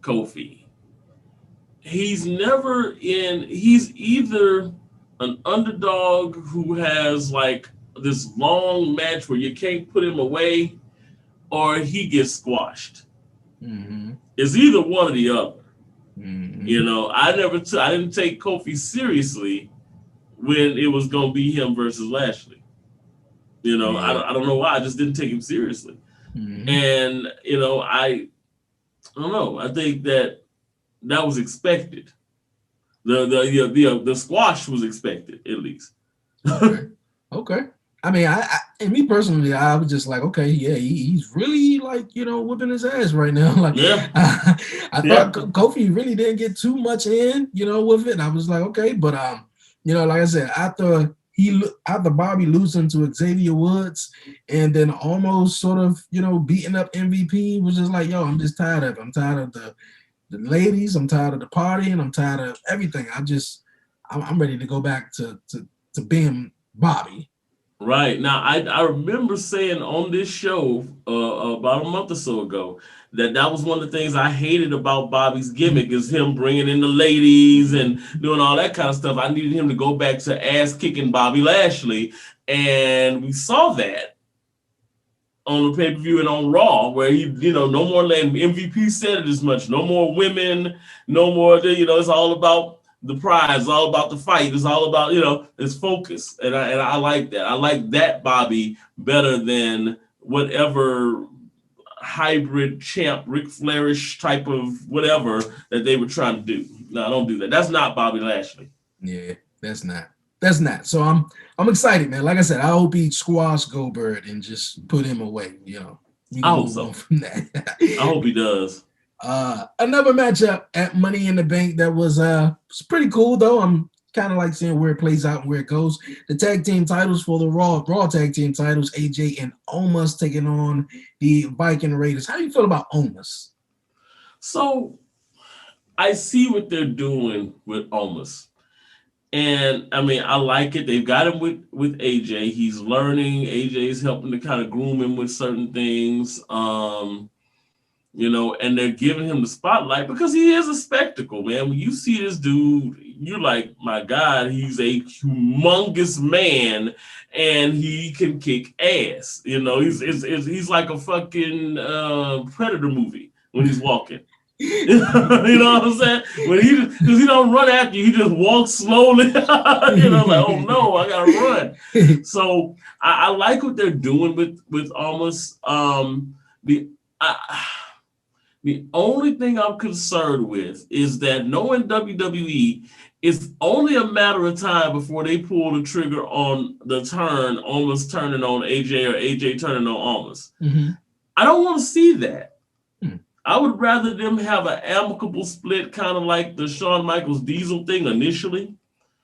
D: Kofi. He's either an underdog who has like this long match where you can't put him away, or he gets squashed. It's either one or the other. I didn't take Kofi seriously when it was going to be him versus Lashley. I don't know why. I just didn't take him seriously. And I don't know. I think that was expected. The squash was expected, at least.
C: Okay. I mean, and me personally, I was just like, okay, yeah, he's really like, whipping his ass right now. Like,
D: yeah.
C: I thought Kofi really didn't get too much in, with it. And I was like, okay, but like I said, after Bobby losing to Xavier Woods and then almost sort of, beating up MVP, was just like, yo, I'm just tired of it. I'm tired of the ladies. I'm tired of the party, and I'm tired of everything. I'm ready to go back to being Bobby.
D: Right. Now, I remember saying on this show about a month or so ago that was one of the things I hated about Bobby's gimmick is him bringing in the ladies and doing all that kind of stuff. I needed him to go back to ass-kicking Bobby Lashley, and we saw that on the pay-per-view and on Raw, where he, no more letting MVP said it as much. No more women, no more, it's all about the prize, it's all about the fight. It's all about, it's focus. And I like that. I like that Bobby better than whatever hybrid champ, Ric Flairish type of whatever that they were trying to do. No, don't do that. That's not Bobby Lashley.
C: Yeah, that's not. So I'm excited, man. Like I said, I hope he squash Goldberg and just put him away.
D: I hope so. From that. I hope he does.
C: Another matchup at Money in the Bank that was pretty cool though. I'm kind of like seeing where it plays out and where it goes. The tag team titles for the Raw tag team titles, AJ and Omos taking on the Viking Raiders. How do you feel about Omos?
D: So I see what they're doing with Omos. And I mean, I like it. They've got him with AJ. He's learning. AJ's helping to kind of groom him with certain things. And they're giving him the spotlight because he is a spectacle, man. When you see this dude, you're like, my God, he's a humongous man and he can kick ass. He's like a fucking Predator movie when he's walking. You know what I'm saying? When because he don't run after you, he just walks slowly. Like, oh no, I gotta run. So I like what they're doing with Omos. The only thing I'm concerned with is that knowing WWE, it's only a matter of time before they pull the trigger on the turn, Omos turning on AJ or AJ turning on Omos. I don't want to see that. I would rather them have an amicable split, kind of like the Shawn Michaels Diesel thing initially,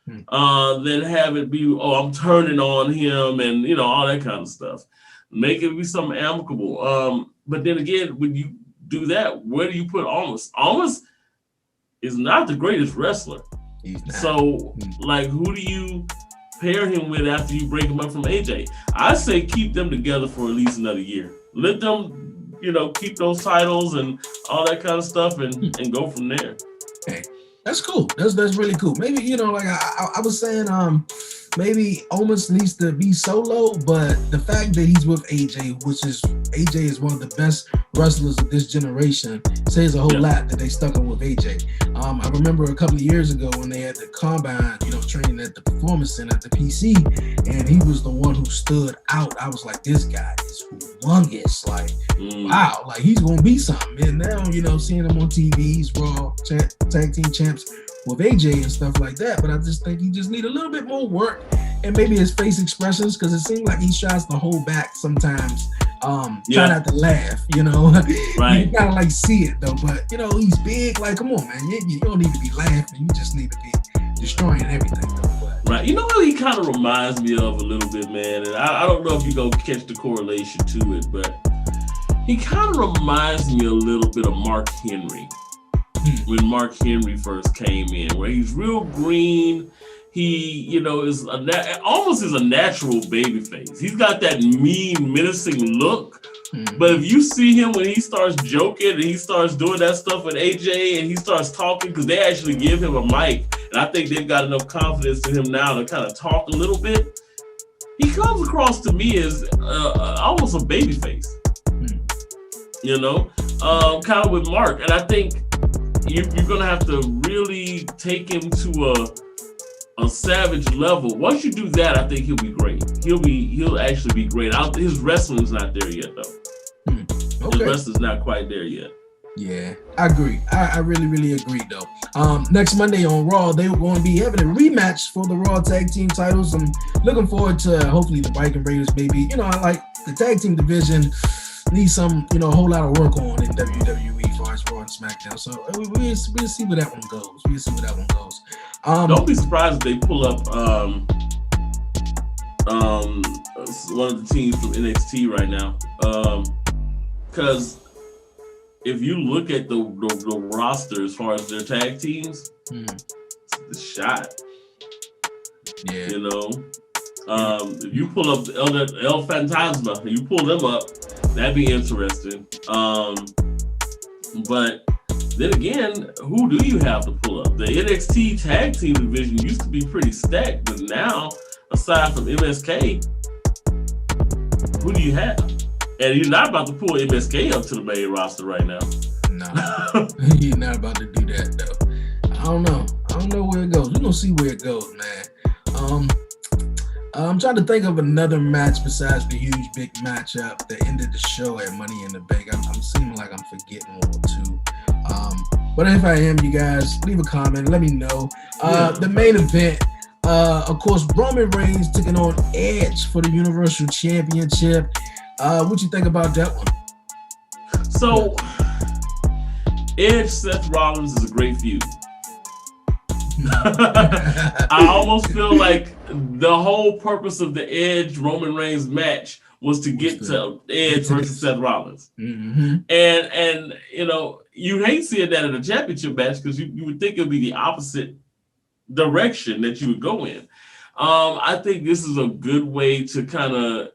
D: than have it be, I'm turning on him and, all that kind of stuff. Make it be something amicable. But then again, when you do that, where do you put Almas? Almas is not the greatest wrestler.
C: He's not.
D: So, like, who do you pair him with after you break him up from AJ? I say keep them together for at least another year. Let them, keep those titles and all that kind of stuff and go from there.
C: Hey, that's cool. That's really cool. Maybe, like I was saying, maybe Almas needs to be solo, but the fact that he's with AJ, AJ is one of the best wrestlers of this generation, says a whole lot that they stuck him with AJ. I remember a couple of years ago when they had the combine, training at the Performance Center at the PC, and he was the one who stood out. I was like, this guy is humongous. Like, wow, like he's gonna be something. And now, seeing him on TV, he's Raw tag team champs with AJ and stuff like that, but I just think he just need a little bit more work and maybe his face expressions, because it seems like he tries to hold back sometimes. Try not to laugh,
D: Right.
C: You gotta see it though, but he's big. Like, come on, man, you don't need to be laughing. You just need to be destroying everything though. But,
D: right. You know what he kind of reminds me of a little bit, man, and I don't know if you're gonna catch the correlation to it, but he kind of reminds me a little bit of Mark Henry. When Mark Henry first came in, where he's real green, he, is almost is a natural baby face. He's got that mean, menacing look. But if you see him when he starts joking and he starts doing that stuff with AJ and he starts talking, because they actually give him a mic, and I think they've got enough confidence in him now to kind of talk a little bit, he comes across to me as almost a baby face. Kind of with Mark. And I think you're gonna have to really take him to a savage level. Once you do that, I think he'll be great. He'll actually be great. His wrestling's not there yet, though.
C: Okay.
D: His wrestling's not quite there yet.
C: Yeah, I agree. I really, really agree, though. Next Monday on Raw, they were going to be having a rematch for the Raw Tag Team titles. I'm looking forward to hopefully the Viking Raiders, maybe. I like the tag team division. Needs some, a whole lot of work on in WWE as far as Raw and SmackDown. So we'll see where that one goes.
D: Don't be surprised if they pull up one of the teams from NXT right now. Because if you look at the roster as far as their tag teams, it's a shot.
C: Yeah.
D: If you pull up El Fantasma, you pull them up, that'd be interesting. But then again, who do you have to pull up? The NXT tag team division used to be pretty stacked, but now, aside from MSK, who do you have? And you're not about to pull MSK up to the main roster right now.
C: No, you're not about to do that though. I don't know where it goes. We're gonna see where it goes, man. I'm trying to think of another match besides the huge big matchup that ended the show at Money in the Bank. I'm seeming like I'm forgetting one or two. But if I am, you guys, leave a comment. Let me know. The main event, of course, Roman Reigns taking on Edge for the Universal Championship. What you think about that one?
D: So, Edge Seth Rollins is a great feud. I almost feel like the whole purpose of the Edge Roman Reigns match was to get to Edge versus Seth Rollins. And you hate seeing that in a championship match because you would think it would be the opposite direction that you would go in. I think this is a good way to kind of,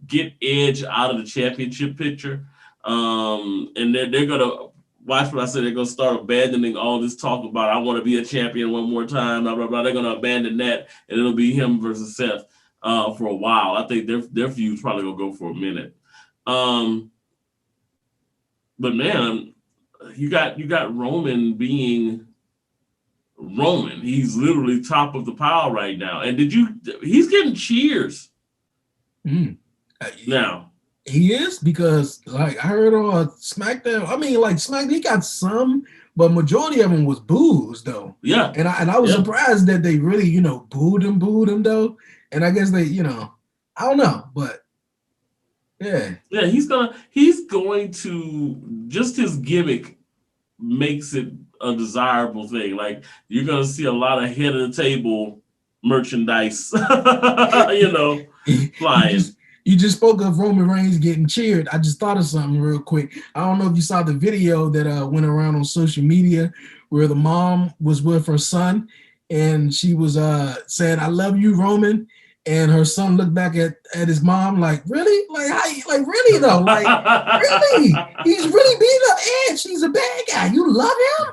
D: get Edge out of the championship picture. And they're going to, watch what I said, they're going to start abandoning all this talk about I want to be a champion one more time, blah, blah, blah. They're going to abandon that, and it'll be him versus Seth for a while. I think their feud's probably going to go for a minute. But, man, you got Roman being Roman. He's literally top of the pile right now. And he's getting cheers now.
C: He is, because like I heard on SmackDown, SmackDown, he got some, but majority of them was boos though.
D: Yeah.
C: And I was surprised that they really, booed him though. And I guess they, I don't know, but yeah.
D: Yeah, he's going to, just his gimmick makes it a desirable thing. Like, you're going to see a lot of head of the table merchandise, flying.
C: You just spoke of Roman Reigns getting cheered. I just thought of something real quick. I don't know if you saw the video that went around on social media where the mom was with her son and she was saying, "I love you, Roman." And her son looked back at his mom like, really? Like really though? Like, really? He's really beating up Edge. He's a bad guy. You love him?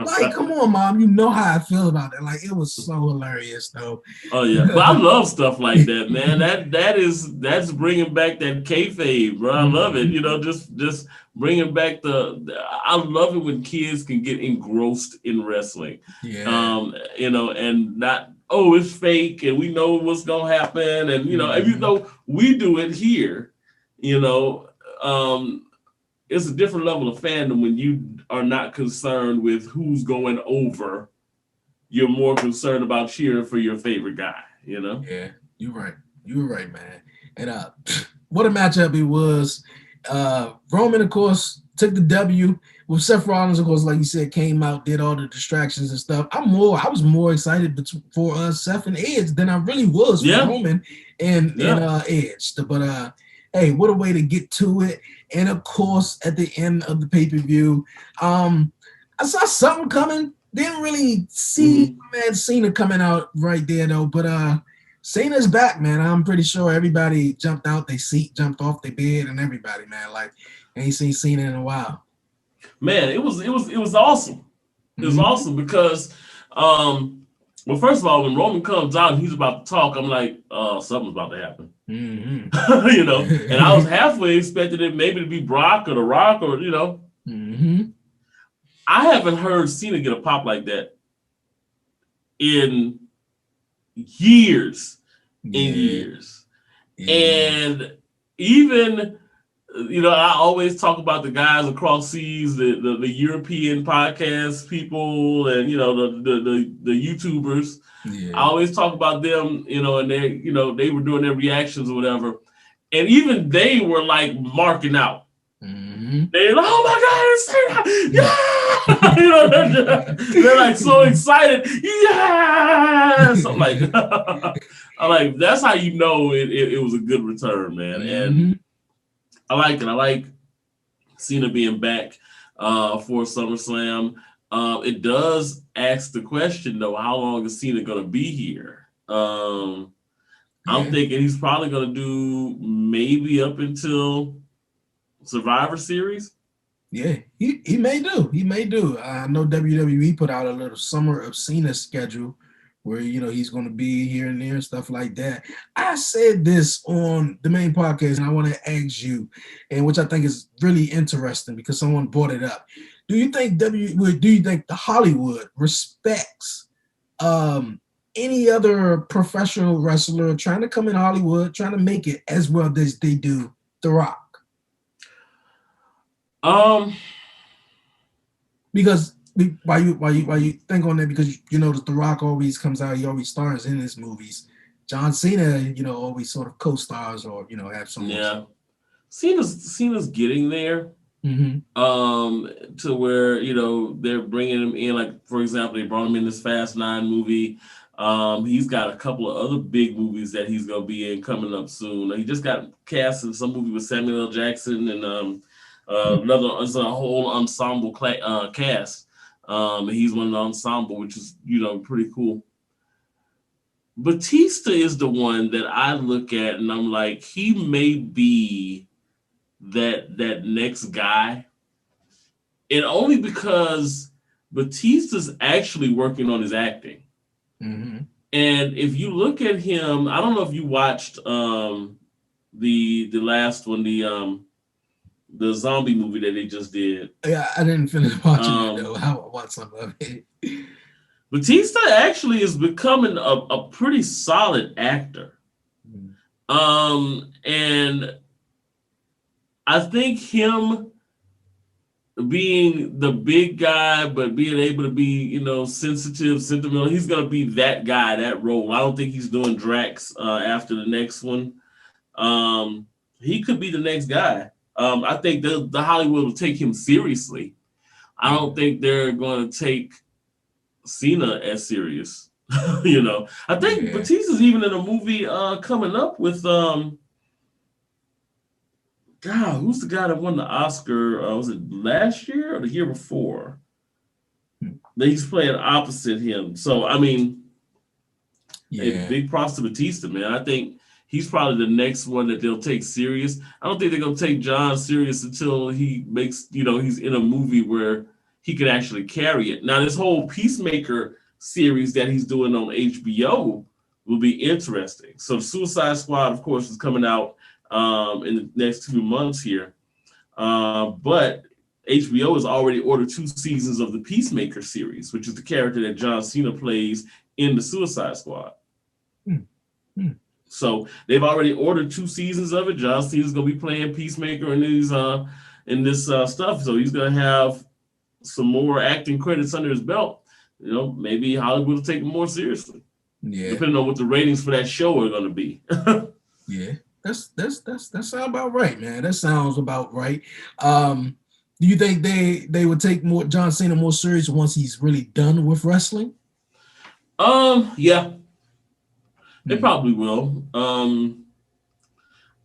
C: Like, come on, Mom. You know how I feel about it. Like, it was so hilarious, though.
D: Oh yeah, but I love stuff like that, man. That's bringing back that kayfabe, bro. I love it. You know, just bringing back I love it when kids can get engrossed in wrestling.
C: Yeah.
D: You know, and not, oh, it's fake, and we know what's gonna happen, and you know, even though we do it here, you know, it's a different level of fandom when you are not concerned with who's going over. You're more concerned about cheering for your favorite guy, you know?
C: Yeah, you're right. You were right, man. And what a matchup it was. Roman, of course, took the W. With Seth Rollins, of course, like you said, came out, did all the distractions and stuff. I was more excited for Seth and Edge than I really was for Roman and Edge. But hey, what a way to get to it. And of course, at the end of the pay-per-view, I saw something coming. Didn't really see man Cena coming out right there though, but Cena's back, man. I'm pretty sure everybody jumped out their seat, jumped off their bed, and everybody, man. Like, ain't seen Cena in a while.
D: Man, it was awesome. It was awesome because, well, first of all, when Roman comes out and he's about to talk, I'm like, something's about to happen. You know, and I was halfway expecting it maybe to be Brock or The Rock or, you know. I haven't heard Cena get a pop like that in years. And even, you know, I always talk about the guys across seas, the European podcast people and, you know, the YouTubers. I always talk about them, you know, and they, you know, they were doing their reactions or whatever. And even they were like marking out. They're like, oh my God, it's Cena! Yeah! You know, they're like so excited. Yes! I'm like, that's how you know it was a good return, man. And I like it. I like Cena being back for SummerSlam. It does ask the question, though, how long is Cena going to be here? I'm thinking he's probably going to do maybe up until Survivor Series.
C: Yeah, he may do. He may do. I know WWE put out a little Summer of Cena schedule where, you know, he's going to be here and there and stuff like that. I said this on the main podcast, and I want to ask you, and which I think is really interesting because someone brought it up. Do you think the Hollywood respects any other professional wrestler trying to come in Hollywood, trying to make it as well as they do The Rock? Because why you think on that? Because you know The Rock always comes out, he always stars in his movies. John Cena, you know, always sort of co-stars or, you know, have some.
D: Yeah, Cena's getting there. To where, you know, they're bringing him in, like, for example, they brought him in this Fast 9 movie. He's got a couple of other big movies that he's gonna be in coming up soon. He just got cast in some movie with Samuel L. Jackson and it's a whole ensemble cast. He's one of the ensemble, which is, you know, pretty cool. Batista is the one that I look at and I'm like, he may be that next guy. And only because Batista's actually working on his acting. And if you look at him, I don't know if you watched the last one, the zombie movie that they just did.
C: Yeah, I didn't finish watching it though. I watched some of it.
D: Batista actually is becoming a pretty solid actor. And I think him being the big guy, but being able to be, you know, sensitive, sentimental, he's going to be that guy, that role. I don't think he's doing Drax after the next one. He could be the next guy. I think the Hollywood will take him seriously. I don't think they're going to take Cena as serious. You know, I think Batista's even in a movie coming up with God, who's the guy that won the Oscar? Was it last year or the year before? That he's playing opposite him. So, I mean, a big props to Batista, man. I think he's probably the next one that they'll take serious. I don't think they're going to take John serious until he makes, he's in a movie where he can actually carry it. Now, this whole Peacemaker series that he's doing on HBO will be interesting. So, Suicide Squad, of course, is coming out in the next 2 months here. But HBO has already ordered 2 seasons of the Peacemaker series, which is the character that John Cena plays in the Suicide Squad. So they've already ordered 2 seasons of it. John Cena's going to be playing Peacemaker in this stuff. So he's going to have some more acting credits under his belt. Maybe Hollywood will take him more seriously. Yeah. Depending on what the ratings for that show are going to be.
C: Yeah. That sounds about right, man. That sounds about right. Do you think they would take John Cena more serious once he's really done with wrestling?
D: Yeah. They probably will.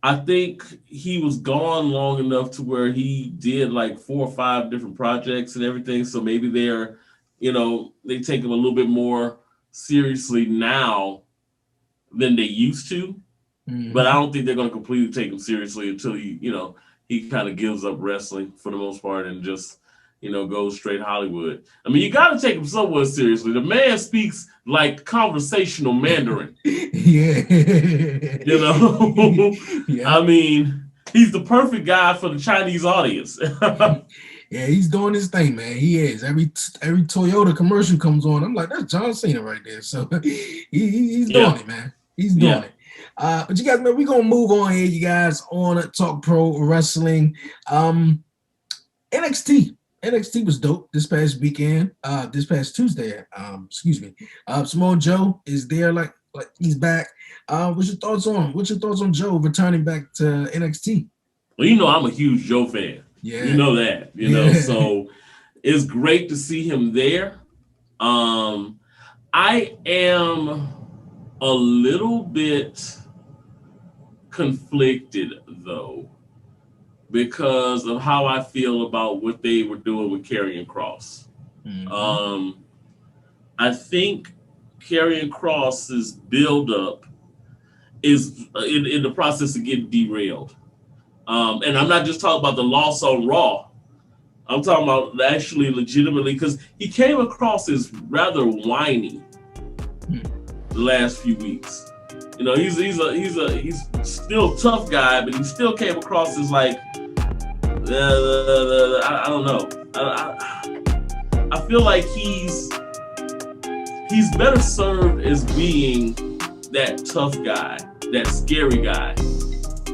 D: I think he was gone long enough to where he did like 4 or 5 different projects and everything. So maybe they take him a little bit more seriously now than they used to. Mm-hmm. But I don't think they're going to completely take him seriously until he kind of gives up wrestling for the most part and just, goes straight Hollywood. I mean, you got to take him somewhat seriously. The man speaks like conversational Mandarin.
C: Yeah.
D: Yeah. I mean, he's the perfect guy for the Chinese audience.
C: Yeah, he's doing his thing, man. He is. Every Toyota commercial comes on, I'm like, that's John Cena right there. So he's doing it, man. He's doing it. But you guys, man, we're going to move on here, you guys, on Talk Pro Wrestling. NXT was dope this past weekend, this past Tuesday. Samoa Joe is there, like he's back. What's your thoughts on Joe returning back to NXT?
D: Well, I'm a huge Joe fan. Yeah. You know that, so it's great to see him there. I am a little bit conflicted though, because of how I feel about what they were doing with Karrion Kross. Mm-hmm. I think Karrion Kross's build-up is in the process of getting derailed. And I'm not just talking about the loss on Raw. I'm talking about actually legitimately, because he came across as rather whiny the last few weeks. He's still a tough guy, but he still came across as like, I don't know. I feel like he's better served as being that tough guy, that scary guy,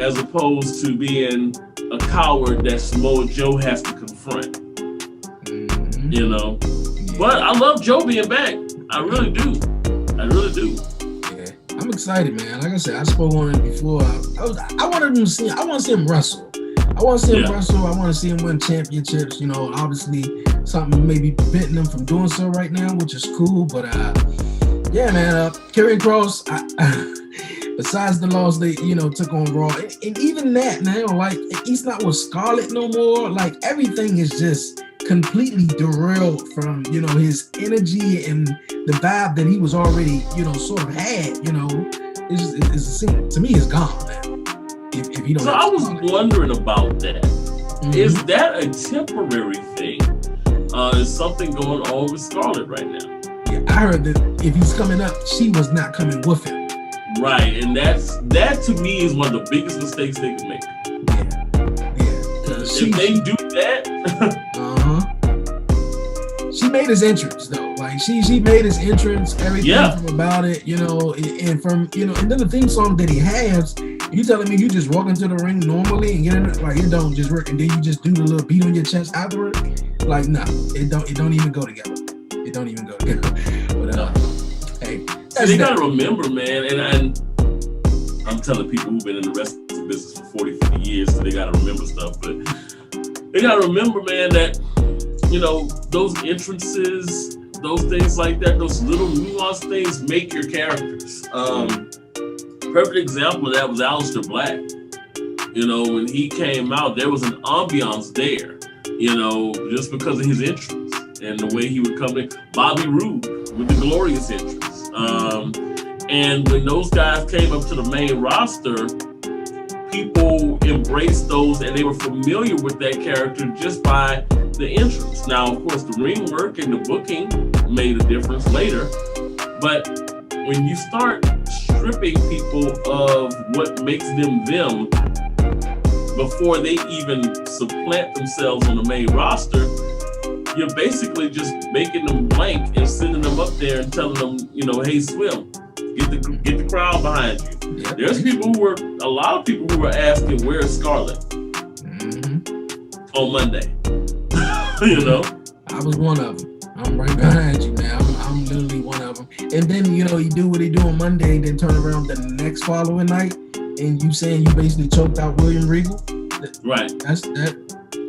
D: as opposed to being a coward that Samoa Joe has to confront. Mm-hmm. But I love Joe being back. I really do.
C: Yeah, I'm excited, man. Like I said, I spoke on it before. I want to see him wrestle. I want to see him wrestle. I want to see him win championships. Obviously something maybe preventing him from doing so right now, which is cool. But yeah, man. Karrion Kross. Besides the loss they, took on Raw, and even that now, like he's not with Scarlett no more. Like everything is just completely derailed from his energy and the vibe that he was already sort of had. It's to me it's gone now. If you don't.
D: So I was wondering about that. Mm-hmm. Is that a temporary thing? Is something going on with Scarlett right now?
C: Yeah, I heard that if he's coming up, she was not coming with him.
D: Right, and that to me is one of the biggest mistakes they can make. Yeah. If they do that,
C: she made his entrance though. Like she made his entrance, everything about it, and from and then the theme song that he has. You telling me you just walk into the ring normally and get in it, like it don't just work, and then you just do the little beat on your chest afterward? Like no, it don't even go together. It don't even go together. But hey.
D: They gotta remember, man, and I'm telling people who've been in the wrestling business for 40, 50 years, so they gotta remember stuff, but they gotta remember, man, that, those entrances, those things like that, those little nuanced things make your characters. Perfect example of that was Aleister Black. You know, when he came out, there was an ambiance there, you know, just because of his entrance and the way he would come in. Bobby Roode with the glorious entrance. And when those guys came up to the main roster, people embraced those and they were familiar with that character just by the entrance. Now, of course, the ring work and the booking made a difference later. But when you start stripping people of what makes them them before they even supplant themselves on the main roster, you're basically just making them blank and sending them up there and telling them, you know, hey, swim. Get the crowd behind you. Yep. There's a lot of people who were asking, where's Scarlett? On Monday. You know?
C: I was one of them. I'm right behind you, man. I'm literally one of them. And then, you know, you do what he do on Monday and then turn around the next following night and you saying you basically choked out William Regal.
D: Right.
C: That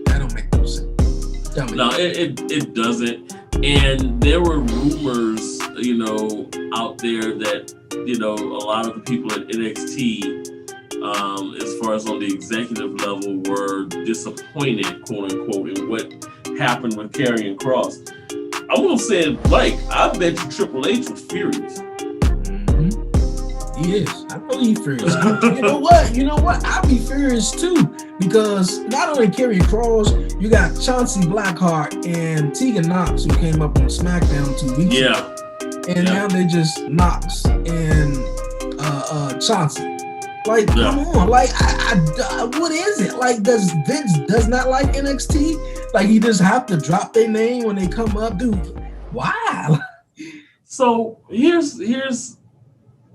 C: don't make no sense.
D: No, it doesn't. And there were rumors, you know, out there that, you know, a lot of the people at NXT, as far as on the executive level, were disappointed, quote unquote, in what happened with Karrion Kross. I'm gonna say it like, I bet you Triple H was furious.
C: He is. I know he's furious. You know what? I'll be furious too, because not only Karrion Kross, you got Chauncey Blackheart and Tegan Knox, who came up on SmackDown 2 weeks ago. And now they just Knox and Chauncey. Like, come on. Like, I what is it? Like, does Vince not like NXT? Like, he just have to drop their name when they come up, dude. Why?
D: So here's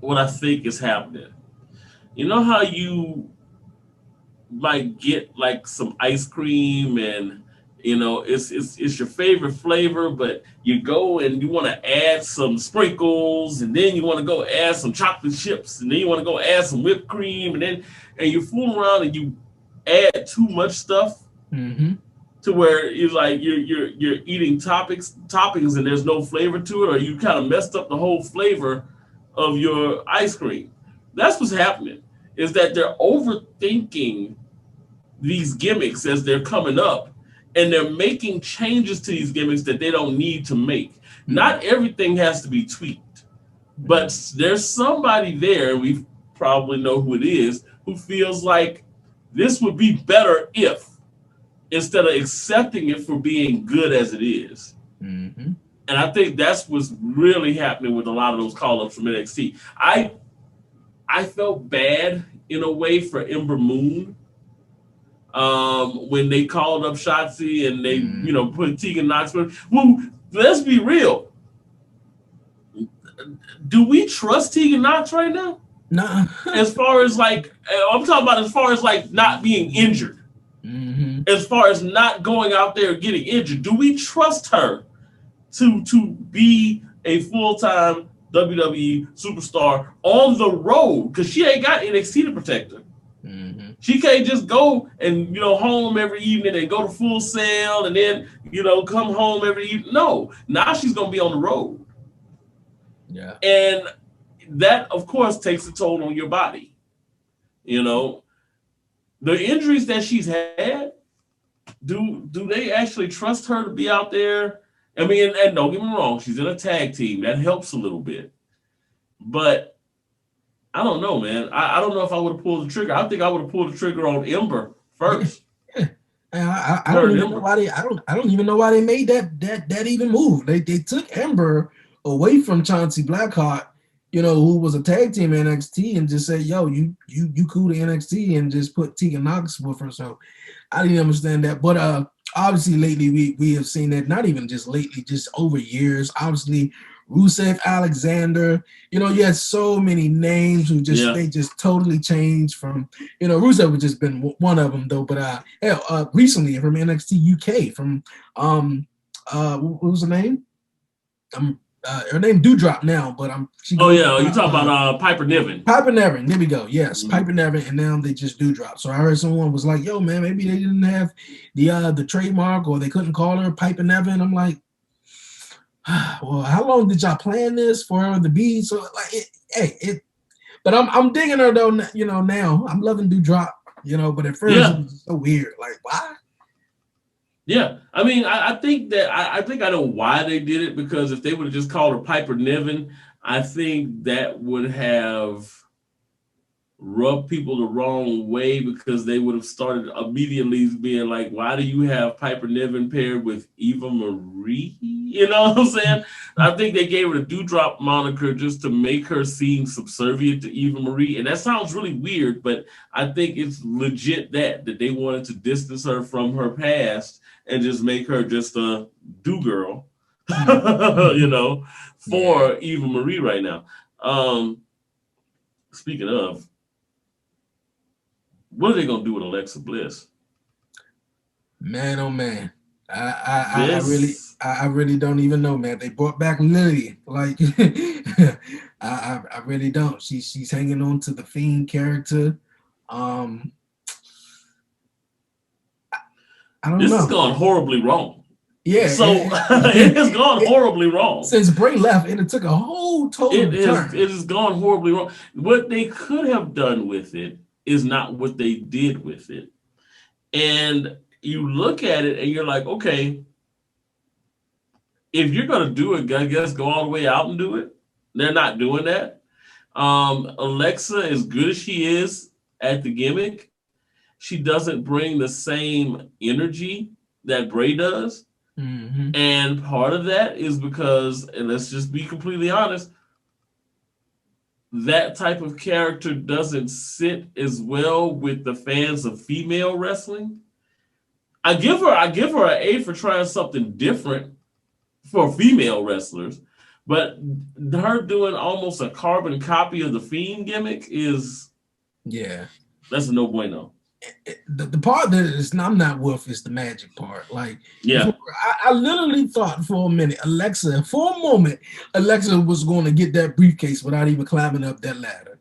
D: what I think is happening. You know how you like get like some ice cream and you know it's your favorite flavor, but you go and you want to add some sprinkles, and then you want to go add some chocolate chips, and then you want to go add some whipped cream, and you fool around and you add too much stuff to where you're like you're eating toppings and there's no flavor to it, or you kind of messed up the whole flavor of your ice cream. That's what's happening, is that they're overthinking these gimmicks as they're coming up, and they're making changes to these gimmicks that they don't need to make. Not everything has to be tweaked, but there's somebody there, and we probably know who it is, who feels like this would be better if, instead of accepting it for being good as it is. And I think that's what's really happening with a lot of those call-ups from NXT. I felt bad in a way for Ember Moon when they called up Shotzi and they, you know, put Tegan Knox. Well, let's be real. Do we trust Tegan Knox right now?
C: No.
D: As far as like, I'm talking about as far as like not being injured. As far as not going out there getting injured, do we trust her to be a full-time WWE superstar on the road? Because she ain't got NXT to protect her. She can't just go and, you know, home every evening and go to Full Sail and then, you know, come home every evening. No, now she's going to be on the road.
C: Yeah.
D: And that, of course, takes a toll on your body. You know, the injuries that she's had, do they actually trust her to be out there? I mean, and don't get me wrong, she's in a tag team. That helps a little bit. But I don't know, man. I don't know if I would have pulled the trigger. I think I would have pulled the trigger on Ember first.
C: I don't even know why I don't even know why they made that even move. They took Ember away from Chauncey Blackheart, you know, who was a tag team in NXT, and just said, yo, you cool to NXT, and just put Tegan Knox with her. So I didn't understand that. But obviously lately we have seen that, not even just lately, just over years. Obviously Rusev, Alexander, you know, you had so many names who just they just totally changed from, you know, Rusev has just been one of them though. But recently from NXT UK, from what was her name? Her name Doudrop now, but you talking
D: about Piper Niven.
C: Piper Niven, there we go. Yes, Piper Niven, and now they just Doudrop. So I heard someone was like, "Yo, man, maybe they didn't have the trademark, or they couldn't call her Piper Niven." I'm like, well, how long did y'all plan this for her to be? So like, but I'm digging her though. You know, now I'm loving Doudrop. But at first it was so weird. Like, why?
D: Yeah, I mean, I think that I think I know why they did it, because if they would have just called her Piper Niven, I think that would have rubbed people the wrong way, because they would have started immediately being like, why do you have Piper Niven paired with Eva Marie? You know what I'm saying? I think they gave her the Dewdrop moniker just to make her seem subservient to Eva Marie. And that sounds really weird, but I think it's legit that they wanted to distance her from her past and just make her just a do-girl, for Eva Marie right now. Speaking of, what are they gonna do with Alexa Bliss?
C: Man, oh man, I really don't even know, man. They brought back Lily, like I really don't. She's hanging on to the Fiend character. I don't know.
D: This has gone horribly wrong.
C: Yeah,
D: so it has gone horribly wrong
C: since Bray left, and it took a whole total turn.
D: It has gone horribly wrong. What they could have done with it is not what they did with it. And you look at it and you're like, okay, if you're going to do it, I guess go all the way out and do it. They're not doing that. Alexa, as good as she is at the gimmick, she doesn't bring the same energy that Bray does.
C: Mm-hmm.
D: And part of that is because, and let's just be completely honest, that type of character doesn't sit as well with the fans of female wrestling. I give her an A for trying something different for female wrestlers, but her doing almost a carbon copy of the Fiend gimmick that's a no bueno.
C: The part that I'm not with is the magic part. Like, I literally thought for a moment Alexa was going to get that briefcase without even climbing up that ladder.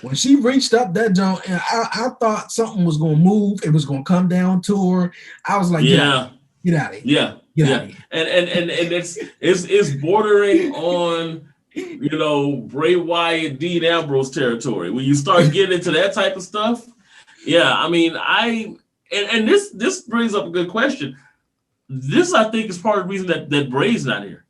C: When she reached up that jump, and I thought something was going to move. It was going to come down to her. I was like, get out of here. Get out of here.
D: And it's bordering on, Bray Wyatt, Dean Ambrose territory. When you start getting into that type of stuff. Yeah, I mean, this brings up a good question. This, I think, is part of the reason that Bray's not here.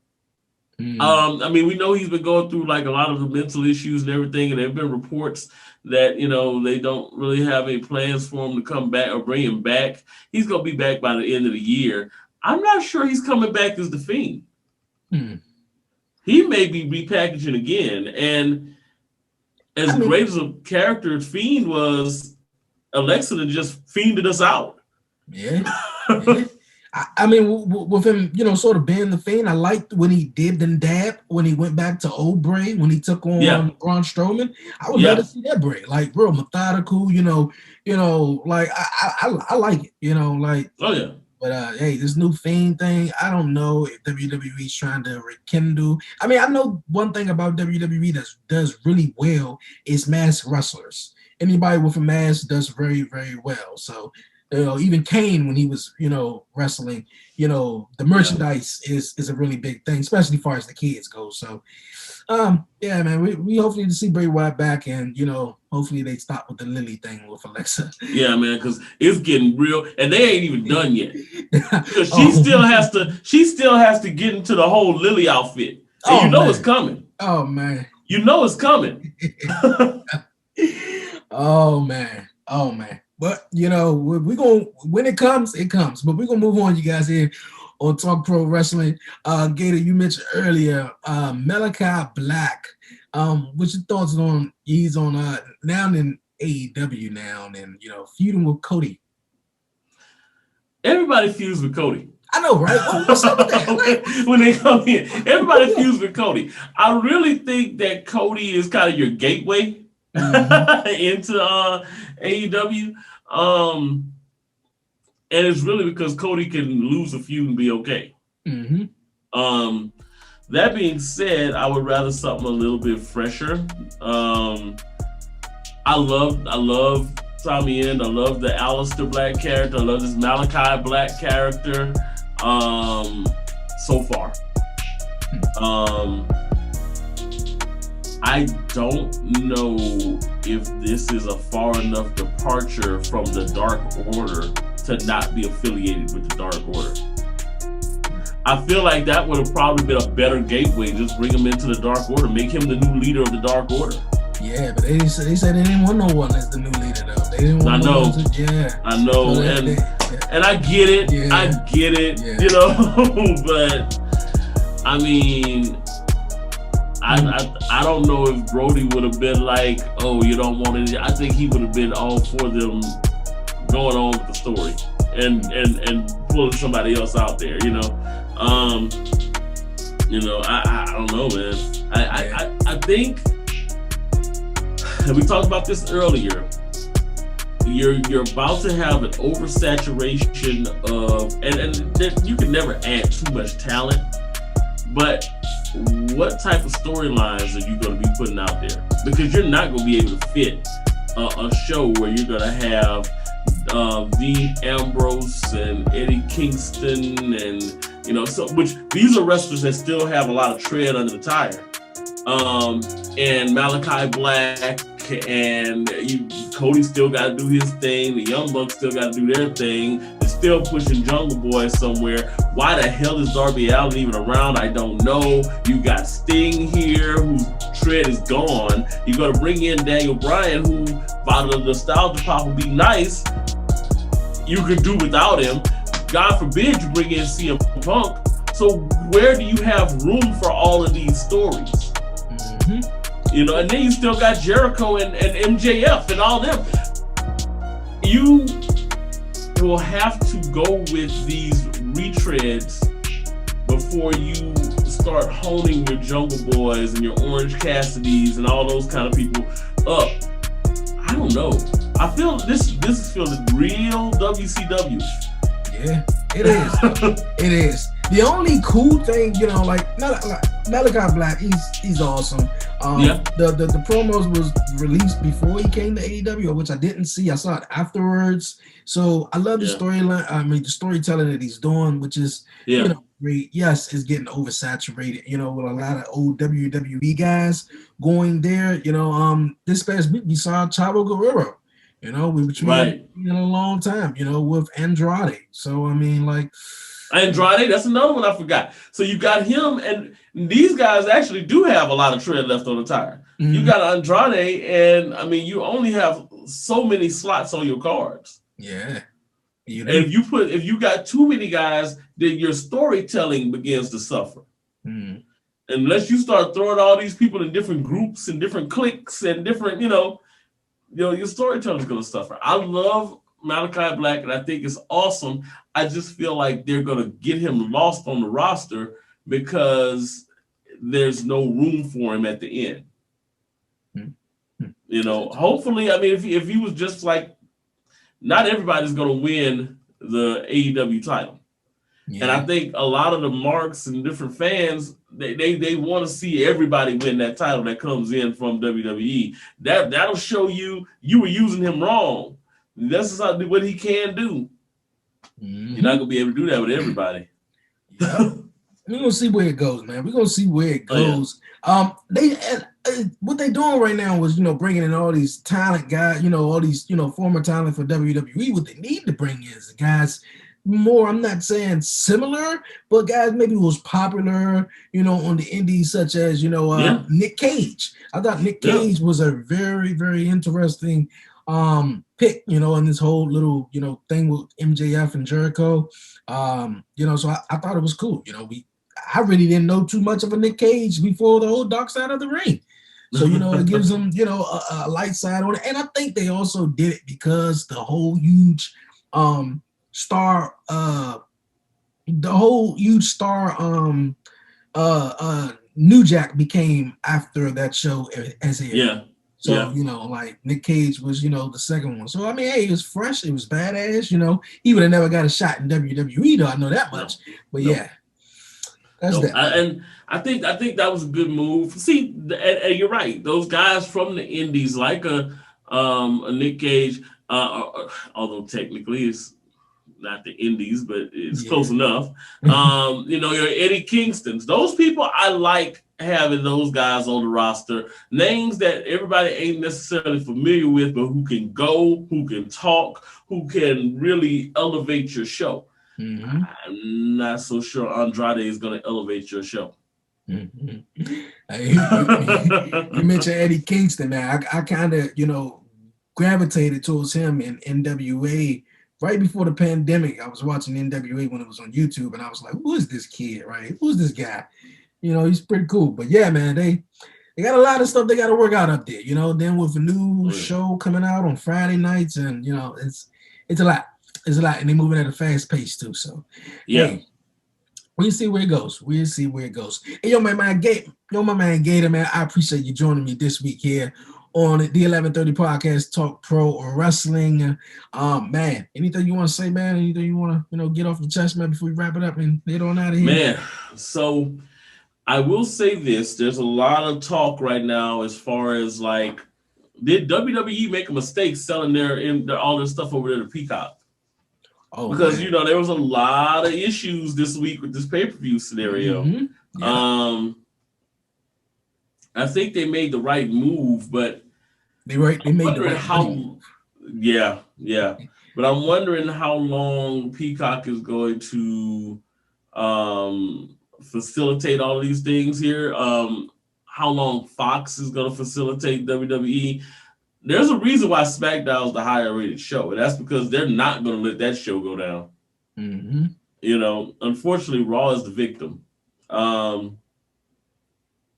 D: I mean, we know he's been going through like a lot of the mental issues and everything, and there have been reports that, they don't really have any plans for him to come back or bring him back. He's going to be back by the end of the year. I'm not sure he's coming back as the Fiend. He may be repackaging again. And as great as a character as Fiend was, Alexa just fiended us out.
C: Yeah. I mean, with him, sort of being the Fiend, I liked when he did the dab, when he went back to old Bray, when he took on Braun Strowman. I would love to see that Bray, like real methodical, like I like it, like.
D: Oh, yeah.
C: But hey, this new Fiend thing, I don't know if WWE's trying to rekindle. I mean, I know one thing about WWE that does really well is masked wrestlers. Anybody with a mask does very, very well. So, even Kane, when he was, wrestling, the merchandise is a really big thing, especially as far as the kids go. So, man, we hopefully to see Bray Wyatt back, and hopefully they stop with the Lily thing with Alexa.
D: Yeah, man, because it's getting real, and they ain't even done yet. Because she still has to get into the whole Lily outfit, and it's coming.
C: Oh man,
D: it's coming.
C: Oh man. But we're gonna, when it comes, it comes. But we're gonna move on, you guys, here on Talk Pro Wrestling. Gator, you mentioned earlier Malachi Black. What's your thoughts on he's on now in AEW now, and feuding with Cody?
D: Everybody feuds with Cody.
C: I know, right? What's up with that?
D: When they come in, everybody feuds with Cody. I really think that Cody is kind of your gateway into AEW. And it's really because Cody can lose a feud and be okay. That being said, I would rather something a little bit fresher. I love Tommy End. I love the Aleister Black character. I love this Malachi Black character. So far. I don't know if this is a far enough departure departure from the Dark Order to not be affiliated with the Dark Order. I feel like that would have probably been a better gateway. Just bring him into the Dark Order, make him the new leader of the Dark Order.
C: Yeah, but they said they didn't want no one as the new leader though. They didn't want
D: I know.
C: Yeah,
D: I know,
C: so
D: and I get it.
C: Yeah.
D: I get it.
C: Yeah.
D: You know, but I mean, I don't know if Brody would have been like, oh, you don't want it. I think he would have been all for them going on with the story and pulling somebody else out there. You know, I don't know, man. I think. And we talked about this earlier. You're about to have an oversaturation of, and you can never add too much talent, but what type of storylines are you going to be putting out there? Because you're not going to be able to fit a show where you're going to have Dean Ambrose and Eddie Kingston and, which these are wrestlers that still have a lot of tread under the tire. And Malachi Black and Cody still got to do his thing. The Young Bucks still got to do their thing. They're still pushing Jungle Boy somewhere. Why the hell is Darby Allin even around? I don't know. You got Sting here, whose tread is gone. You're going to bring in Daniel Bryan, who, while the nostalgia pop would be nice, you could do without him. God forbid you bring in CM Punk. So where do you have room for all of these stories?
C: Mm-hmm.
D: And then you still got Jericho and MJF and all them. You will have to go with these retreads before you start honing your Jungle Boys and your Orange Cassidys and all those kind of people up. I don't know. I feel this feels real WCW.
C: Yeah, it is. It is. The only cool thing, like Malachi Black, he's awesome. The promos was released before he came to AEW, which I didn't see. I saw it afterwards. So I love the storyline. I mean, the storytelling that he's doing, which is great. Yes, it's getting oversaturated. With a lot of old WWE guys going there. This past week we saw Chavo Guerrero. Which we haven't seen in a long time. With Andrade. So I mean, like.
D: Andrade, that's another one I forgot. So you got him, and these guys actually do have a lot of tread left on the tire. Mm-hmm. You got Andrade, and I mean, you only have so many slots on your cards.
C: Yeah.
D: And if you got too many guys, then your storytelling begins to suffer.
C: Mm-hmm.
D: Unless you start throwing all these people in different groups and different cliques and different, your storytelling is going to suffer. I love Malachi Black, and I think it's awesome. I just feel like they're going to get him lost on the roster because there's no room for him at the end. Mm-hmm. Hopefully, I mean, if he was just like, not everybody's going to win the AEW title. Yeah. And I think a lot of the marks and different fans, they want to see everybody win that title that comes in from WWE. That'll show you were using him wrong. That's what he can do. Mm-hmm. You're not gonna be able to do that with everybody.
C: Yeah. We're gonna see where it goes, man. We're gonna see where it goes. Oh, yeah. What they doing right now was, bringing in all these talent guys, all these, former talent for WWE. What they need to bring is guys more. I'm not saying similar, but guys maybe who was popular, on the indies, such as Nick Cage. I thought Nick Cage was a very, very interesting pick, in this whole little, thing with MJF and Jericho. So I thought it was cool. I really didn't know too much of a Nick Cage before the whole Dark Side of the Ring. So, it gives them, a light side on it. And I think they also did it because the whole huge star New Jack became after that show as it.
D: Yeah.
C: So, like Nick Cage was, the second one. So, I mean, hey, it was fresh. It was badass. He would have never got a shot in WWE, though. I know that much. But yeah, that's that.
D: And I think that was a good move. See, and you're right. Those guys from the indies, like a Nick Cage, although technically it's not the Indies, but it's close enough. Your Eddie Kingstons. Those people I like having those guys on the roster. Names that everybody ain't necessarily familiar with, but who can go, who can talk, who can really elevate your show. Mm-hmm. I'm not so sure Andrade is going to elevate your show.
C: Mm-hmm. You mentioned Eddie Kingston, man. I kind of, gravitated towards him in NWA right before the pandemic. I was watching NWA when it was on YouTube, and I was like, who is this kid, right? Who's this guy? He's pretty cool. But yeah, man, they got a lot of stuff they got to work out up there, Then with a new show coming out on Friday nights, and, it's a lot. It's a lot, and they're moving at a fast pace, too. So, hey, we'll see where it goes. Hey, my man Gator, man, I appreciate you joining me this week here on the 1130 podcast, Talk Pro or Wrestling. Man, anything you want to say, man? Anything you want to, get off your chest, man, before we wrap it up and get on out of here?
D: Man, so I will say this. There's a lot of talk right now as far as, did WWE make a mistake selling all their stuff over there to Peacock? Oh, because, man, there was a lot of issues this week with this pay-per-view scenario. Mm-hmm. Yeah. I think they made the right move, but
C: they made the right move.
D: Yeah. But I'm wondering how long Peacock is going to facilitate all of these things here. How long Fox is going to facilitate WWE. There's a reason why SmackDown is the higher rated show, and that's because they're not going to let that show go down. Mm-hmm. Unfortunately, Raw is the victim. But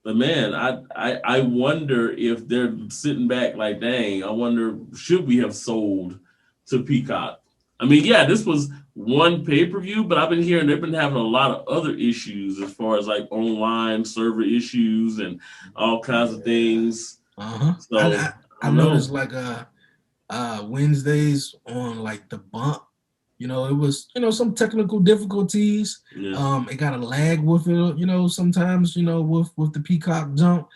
D: man, I wonder if they're sitting back like, dang, I wonder, should we have sold to Peacock? I mean, yeah, this was one pay-per-view, but I've been hearing they've been having a lot of other issues as far as online server issues and all kinds of things.
C: Uh-huh. So I noticed Wednesdays on the bump. It was, some technical difficulties. Yeah. It got a lag with it, sometimes, with the Peacock jump.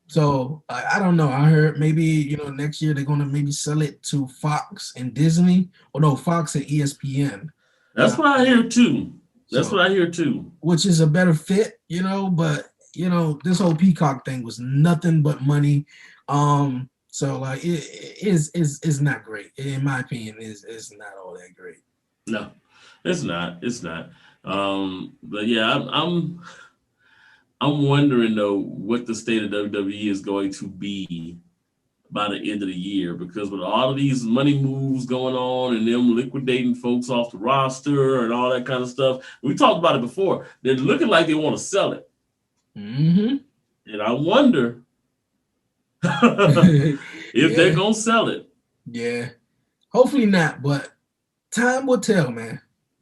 C: So I don't know. I heard maybe, next year they're going to maybe sell it to Fox and Disney. Or no, Fox and ESPN.
D: That's what I hear too. Which
C: is a better fit, but, this whole Peacock thing was nothing but money. So it is not great. In my opinion, it's not all that great.
D: No, it's not. But yeah, I'm wondering though what the state of WWE is going to be by the end of the year, because with all of these money moves going on and them liquidating folks off the roster and all that kind of stuff, we talked about it before. They're looking like they want to sell it. Mm-hmm. And I wonder if they're gonna sell it.
C: Yeah, hopefully not, but time will tell, man.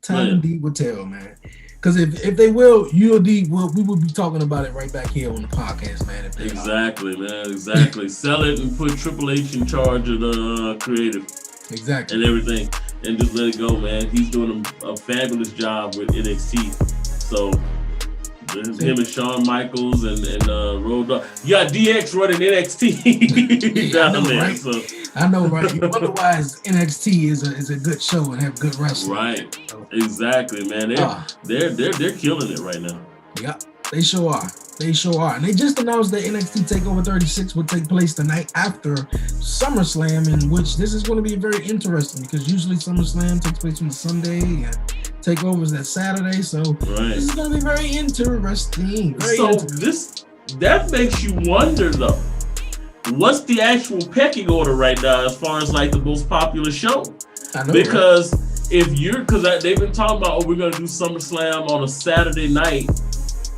C: Indeed will tell, man. Because if they will, we will be talking about it right back here on the podcast, man.
D: Exactly, man. Exactly. Sell it and put Triple H in charge of the creative.
C: Exactly.
D: And everything, and just let it go, man. He's doing a fabulous job with NXT. So. Him and Shawn Michaels and Road Dogg. You got DX running NXT down there.
C: Right? So. I know, right? You wonder why NXT is a good show and have good wrestling.
D: Right. So. Exactly, man. They're killing it right now.
C: Yeah, they sure are. And they just announced that NXT TakeOver 36 will take place the night after SummerSlam, in which this is going to be very interesting because usually SummerSlam takes place on a Sunday and TakeOver is that Saturday. So This is going to be very interesting.
D: That makes you wonder though, what's the actual pecking order right now as far as the most popular show?
C: I know,
D: because because they've been talking about, we're going to do SummerSlam on a Saturday night.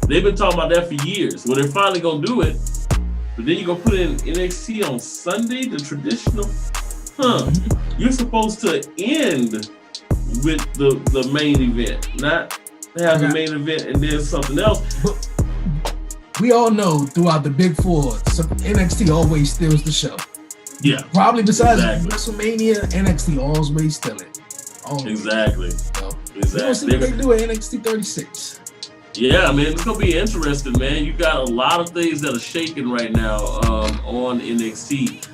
D: They've been talking about that for years. Well, they're finally going to do it. But then you're going to put in NXT on Sunday, the traditional. Mm-hmm. You're supposed to end with the main event, not have the main event and then something else.
C: We all know throughout the Big Four, NXT always steals the show.
D: Yeah.
C: Probably besides WrestleMania, NXT always steal it. Always.
D: Exactly.
C: So, we'll see what they do at NXT 36.
D: Yeah, man, it's gonna be interesting, man. You got a lot of things that are shaking right now on NXT.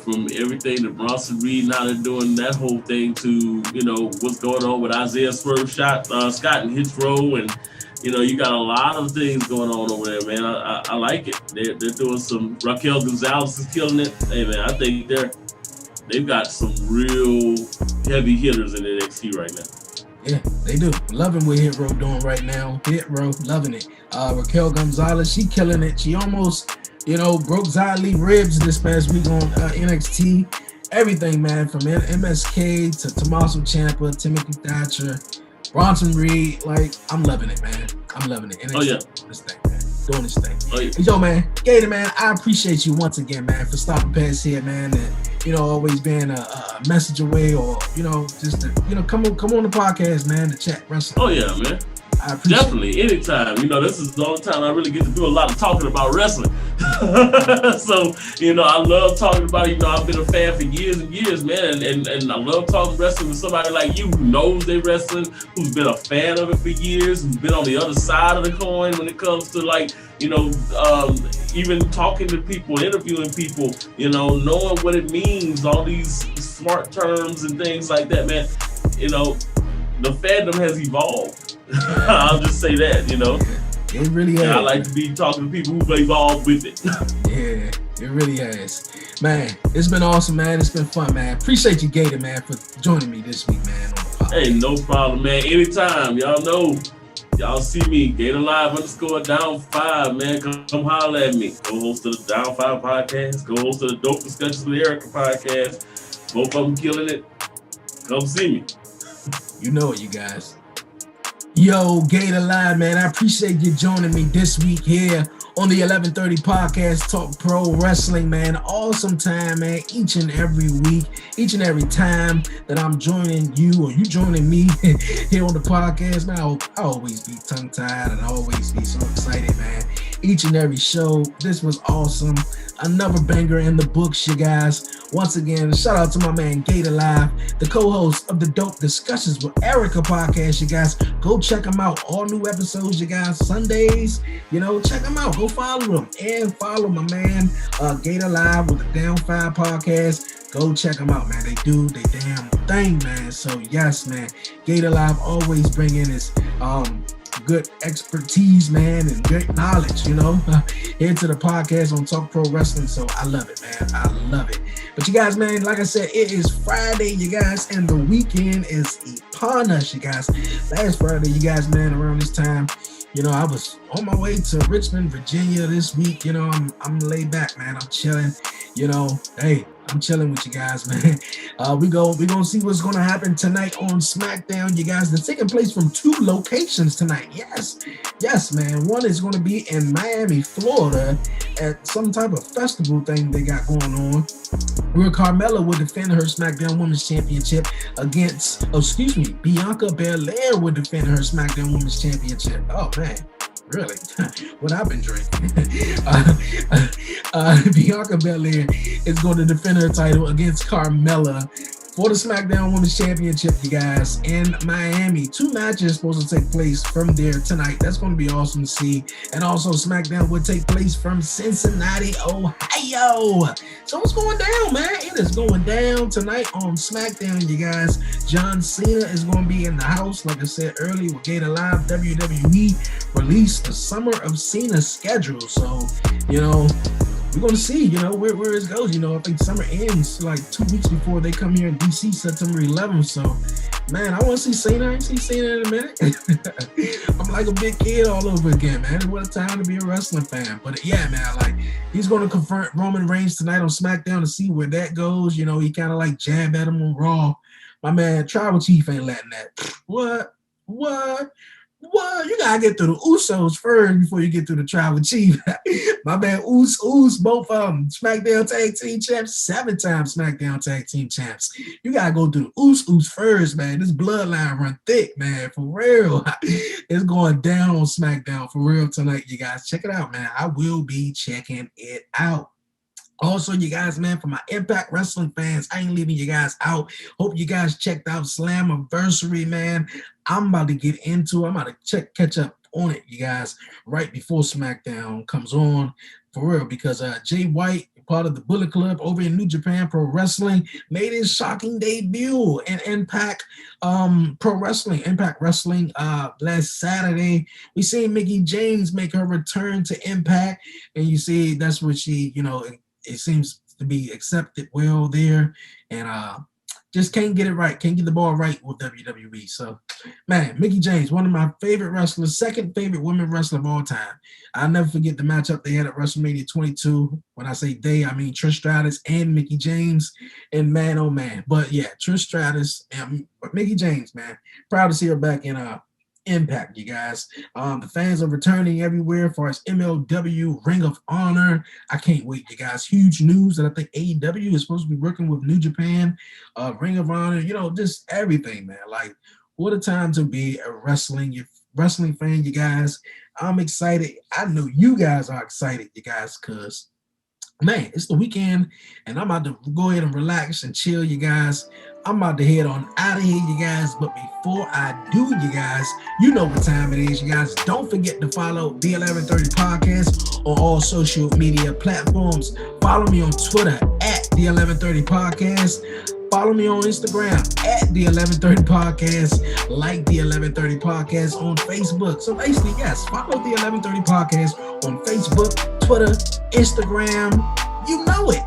D: from everything that Bronson Reed now they're doing that whole thing to, what's going on with Isaiah Swerve Scott and Hits Row, and you got a lot of things going on over there, man. I like it. They're doing some. Raquel Gonzalez is killing it. Hey, man, I think they've got some real heavy hitters in NXT right now.
C: Yeah, they do. Loving what Hit Row doing right now. Hit Row, loving it. Raquel Gonzalez, she killing it. She almost, broke Xia Li ribs this past week on NXT. Everything, man, from MSK to Tommaso Ciampa, Timothy Thatcher, Bronson Reed. Like, I'm loving it, man. I'm loving it. NXT,
D: oh, yeah.
C: This thing, man. Doing this thing.
D: Oh, yeah.
C: Yo, man, Gator, man, I appreciate you once again, man, for stopping past here, man, and, always being a message away, or, just to, come on the podcast, man, to chat wrestling.
D: Oh, yeah, man.
C: I appreciate
D: Definitely, anytime. This is the only time I really get to do a lot of talking about wrestling. So, I love talking about it. I've been a fan for years and years, man, and I love talking wrestling with somebody like you who knows they wrestling, who's been a fan of it for years, who's been on the other side of the coin when it comes to, like, even talking to people, interviewing people, knowing what it means, all these smart terms and things like that, man. The fandom has evolved. I'll just say that,
C: It really has.
D: I like to be talking to people who've evolved with it.
C: Yeah, it really has. Man, it's been awesome, man. It's been fun, man. Appreciate you, Gator, man, for joining me this week, man. On the podcast.
D: Hey, no problem, man. Anytime. Y'all know. Y'all see me, Gator Live _down5, man. Come holler at me. Co-host of the Down 5 podcast. Co-host of the Dope Discussions with Erica podcast. Both of them killing it. Come see me.
C: You know it, you guys. Yo, Gator Live, man, I appreciate you joining me this week here on the 1130 podcast, Talk Pro Wrestling, man. Awesome time, man, each and every week, each and every time that I'm joining you or you joining me here on the podcast, man. I always be tongue-tied and I always be so excited, man. Each and every show, this was awesome. Another banger in the books, you guys. Once again, shout out to my man Gator Live, the co-host of the Dope Discussions with Erica podcast, you guys. Go check them out. All new episodes, you guys. Sundays, check them out. Go follow them and follow my man Gator Live with the Down 5 podcast. Go check them out, man. They do they damn thing, man. So yes, man. Gator Live always bringing his good expertise, man, and great knowledge, into the podcast on Talk Pro Wrestling. So I love it, man. I love it. But you guys, man, like I said, it is Friday, you guys, and the weekend is upon us, you guys. Last Friday, you guys, man, around this time, I was on my way to Richmond, Virginia this week. I'm laid back, man. I'm chilling. Hey, I'm chilling with you guys, man. We gonna see what's gonna happen tonight on SmackDown, you guys. They're taking place from 2 locations tonight. Yes, man. One is gonna be in Miami, Florida, at some type of festival thing they got going on, where Carmella will defend her SmackDown Women's Championship against, Bianca Belair will defend her SmackDown Women's Championship. Oh man. Really? What I've been drinking. Bianca Belair is going to defend her title against Carmella for the SmackDown Women's Championship, you guys, in Miami. 2 matches supposed to take place from there tonight. That's going to be awesome to see. And also, SmackDown will take place from Cincinnati, Ohio. So what's going down, man? It is going down tonight on SmackDown, you guys. John Cena is going to be in the house, like I said earlier, with Gator Live. WWE released the Summer of Cena schedule. So, we're going to see, where it goes. I think summer ends like 2 weeks before they come here in DC, September 11th. So, man, I want to see Cena. I ain't seen Cena in a minute. I'm like a big kid all over again, man. What a time to be a wrestling fan. But, yeah, man, like, he's going to confront Roman Reigns tonight on SmackDown to see where that goes. He kind of like jabbed at him on Raw. My man, Tribal Chief ain't letting that. What? You gotta get through the Usos first before you get through the Tribal Chief. My man, Us, both of them, SmackDown Tag Team Champs, 7-time SmackDown Tag Team Champs. You gotta go through the Us first, man. This bloodline run thick, man, for real. It's going down on SmackDown for real tonight, you guys. Check it out, man. I will be checking it out. Also, you guys, man, for my Impact Wrestling fans, I ain't leaving you guys out. Hope you guys checked out Slammiversary, man. I'm about to get into it. I'm about to catch up on it, you guys, right before SmackDown comes on, for real, because Jay White part of the Bullet Club over in New Japan Pro Wrestling, made his shocking debut in Impact Pro Wrestling. Impact Wrestling last Saturday. We seen Mickie James make her return to Impact, and you see that's what she, it seems to be accepted well there, and just can't get it right, can't get the ball right with WWE. So, man, Mickie James, one of my favorite wrestlers, second favorite women wrestler of all time. I'll never forget the matchup they had at WrestleMania 22. When I say they, I mean Trish Stratus and Mickie James, and man, oh man. But yeah, Trish Stratus and Mickie James, man, proud to see her back in Impact, you guys. The fans are returning everywhere as far as MLW, Ring of Honor. I can't wait, you guys. Huge news that I think AEW is supposed to be working with New Japan, Ring of Honor, just everything, man. Like, what a time to be a wrestling fan, you guys. I'm excited. I know you guys are excited, you guys, because man, it's the weekend, and I'm about to go ahead and relax and chill, you guys. I'm about to head on out of here, you guys. But before I do, you guys, you know what time it is, you guys. Don't forget to follow the 1130 Podcast on all social media platforms. Follow me on Twitter at the 1130 Podcast. Follow me on Instagram at the 1130 Podcast. Like the 1130 Podcast on Facebook. So basically, yes, follow the 1130 Podcast on Facebook, Twitter, Instagram. You know it.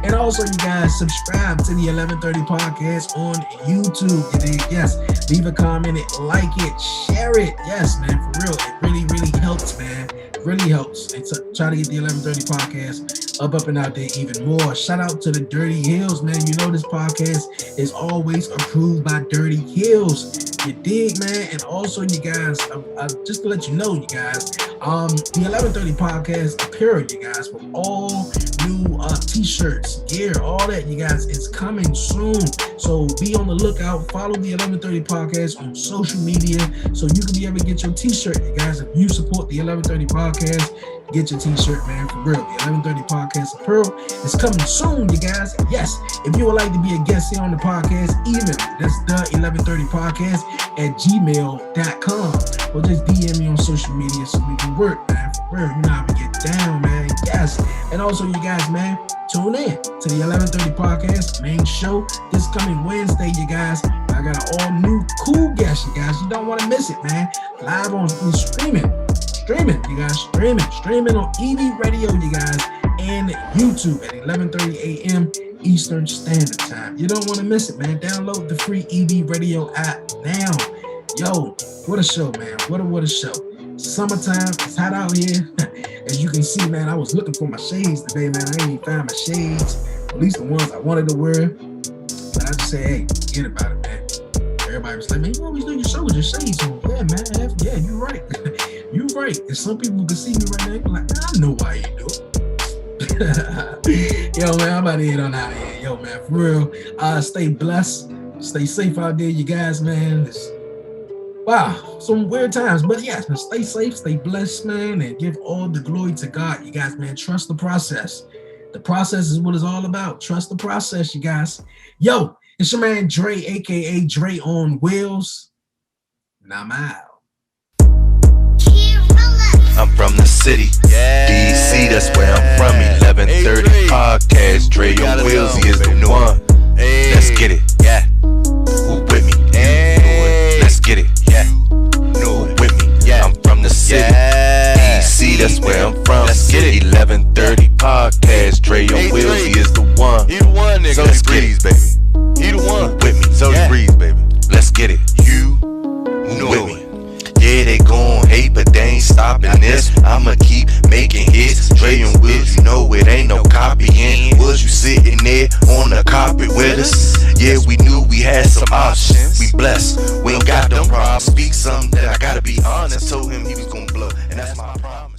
C: And also, you guys, subscribe to the 1130 Podcast on YouTube. You dig? Yes. Leave a comment, like it, share it. Yes, man, for real. It really, really helps, man. Really helps. And so try to get the 1130 Podcast up and out there even more. Shout out to the Dirty Hills, man. You know this podcast is always approved by Dirty Hills. You dig, man? And also, you guys, just to let you know, you guys, the 1130 Podcast apparel, you guys, for all new t-shirts, gear, all that, you guys, it's coming soon. So be on the lookout. Follow the 1130 Podcast on social media so you can be able to get your t-shirt, you guys. If you support the 1130 Podcast, get your t-shirt, man, for real. The 1130 Podcast apparel is coming soon, you guys. Yes, if you would like to be a guest here on the podcast, email me. That's the 1130 Podcast at gmail.com, or just DM me on social media so we can work, man, for real. You know how we get down, man. Yes. And also, you guys, man, tune in to the 1130 Podcast main show this coming Wednesday, you guys. I got an all new cool guest, you guys. You don't want to miss it, man. Live on streaming, you guys, streaming on EV Radio, you guys, and YouTube at 11:30 a.m. Eastern Standard Time. You don't want to miss it, man. Download the free EV Radio app now. Yo, what a show, man. What a show. Summertime, it's hot out here. As you can see, man, I was looking for my shades today, man. I ain't even found my shades, at least the ones I wanted to wear. But I just say, hey, forget about it, man. Everybody was like, man, you always do your show with your shades on. Yeah, man. Yeah, you're right. You're right. And some people can see me right now, like, I know why you do it. Yo, man, I'm about to head on out of here. Yo, man, for real. Stay blessed. Stay safe out there, you guys, man. Wow, some weird times. But yes, man, stay safe, stay blessed, man, and give all the glory to God. You guys, man, trust the process. The process is what it's all about. Trust the process, you guys. Yo, it's your man Dre, a.k.a. Dre on Wheels. And I'm out.
B: I'm from the city, DC, that's where I'm from. 1130 Podcast, Dre on Wheels, he is the one. Let's get it, yeah. Who with me? Let's get it, yeah. Who with me? Yeah. I'm from the city, DC, that's where I'm from. Let's get it. 1130 Podcast, Dre on Wheels, he is the one.
E: He the one, nigga.
B: So let's Breeze, baby.
E: He the one.
B: Who with me?
E: So Breeze, baby.
B: Let's get it. You with me? Yeah, they gon' hate, but they ain't stopping this. I'ma keep making hits. Dre and Wills, you know it ain't no copying. Was you sitting there on the carpet with us? Yeah, we knew we had some options. We blessed, we ain't got no problems. Speak something that I gotta be honest. Told him he was gonna blow, and that's my problem.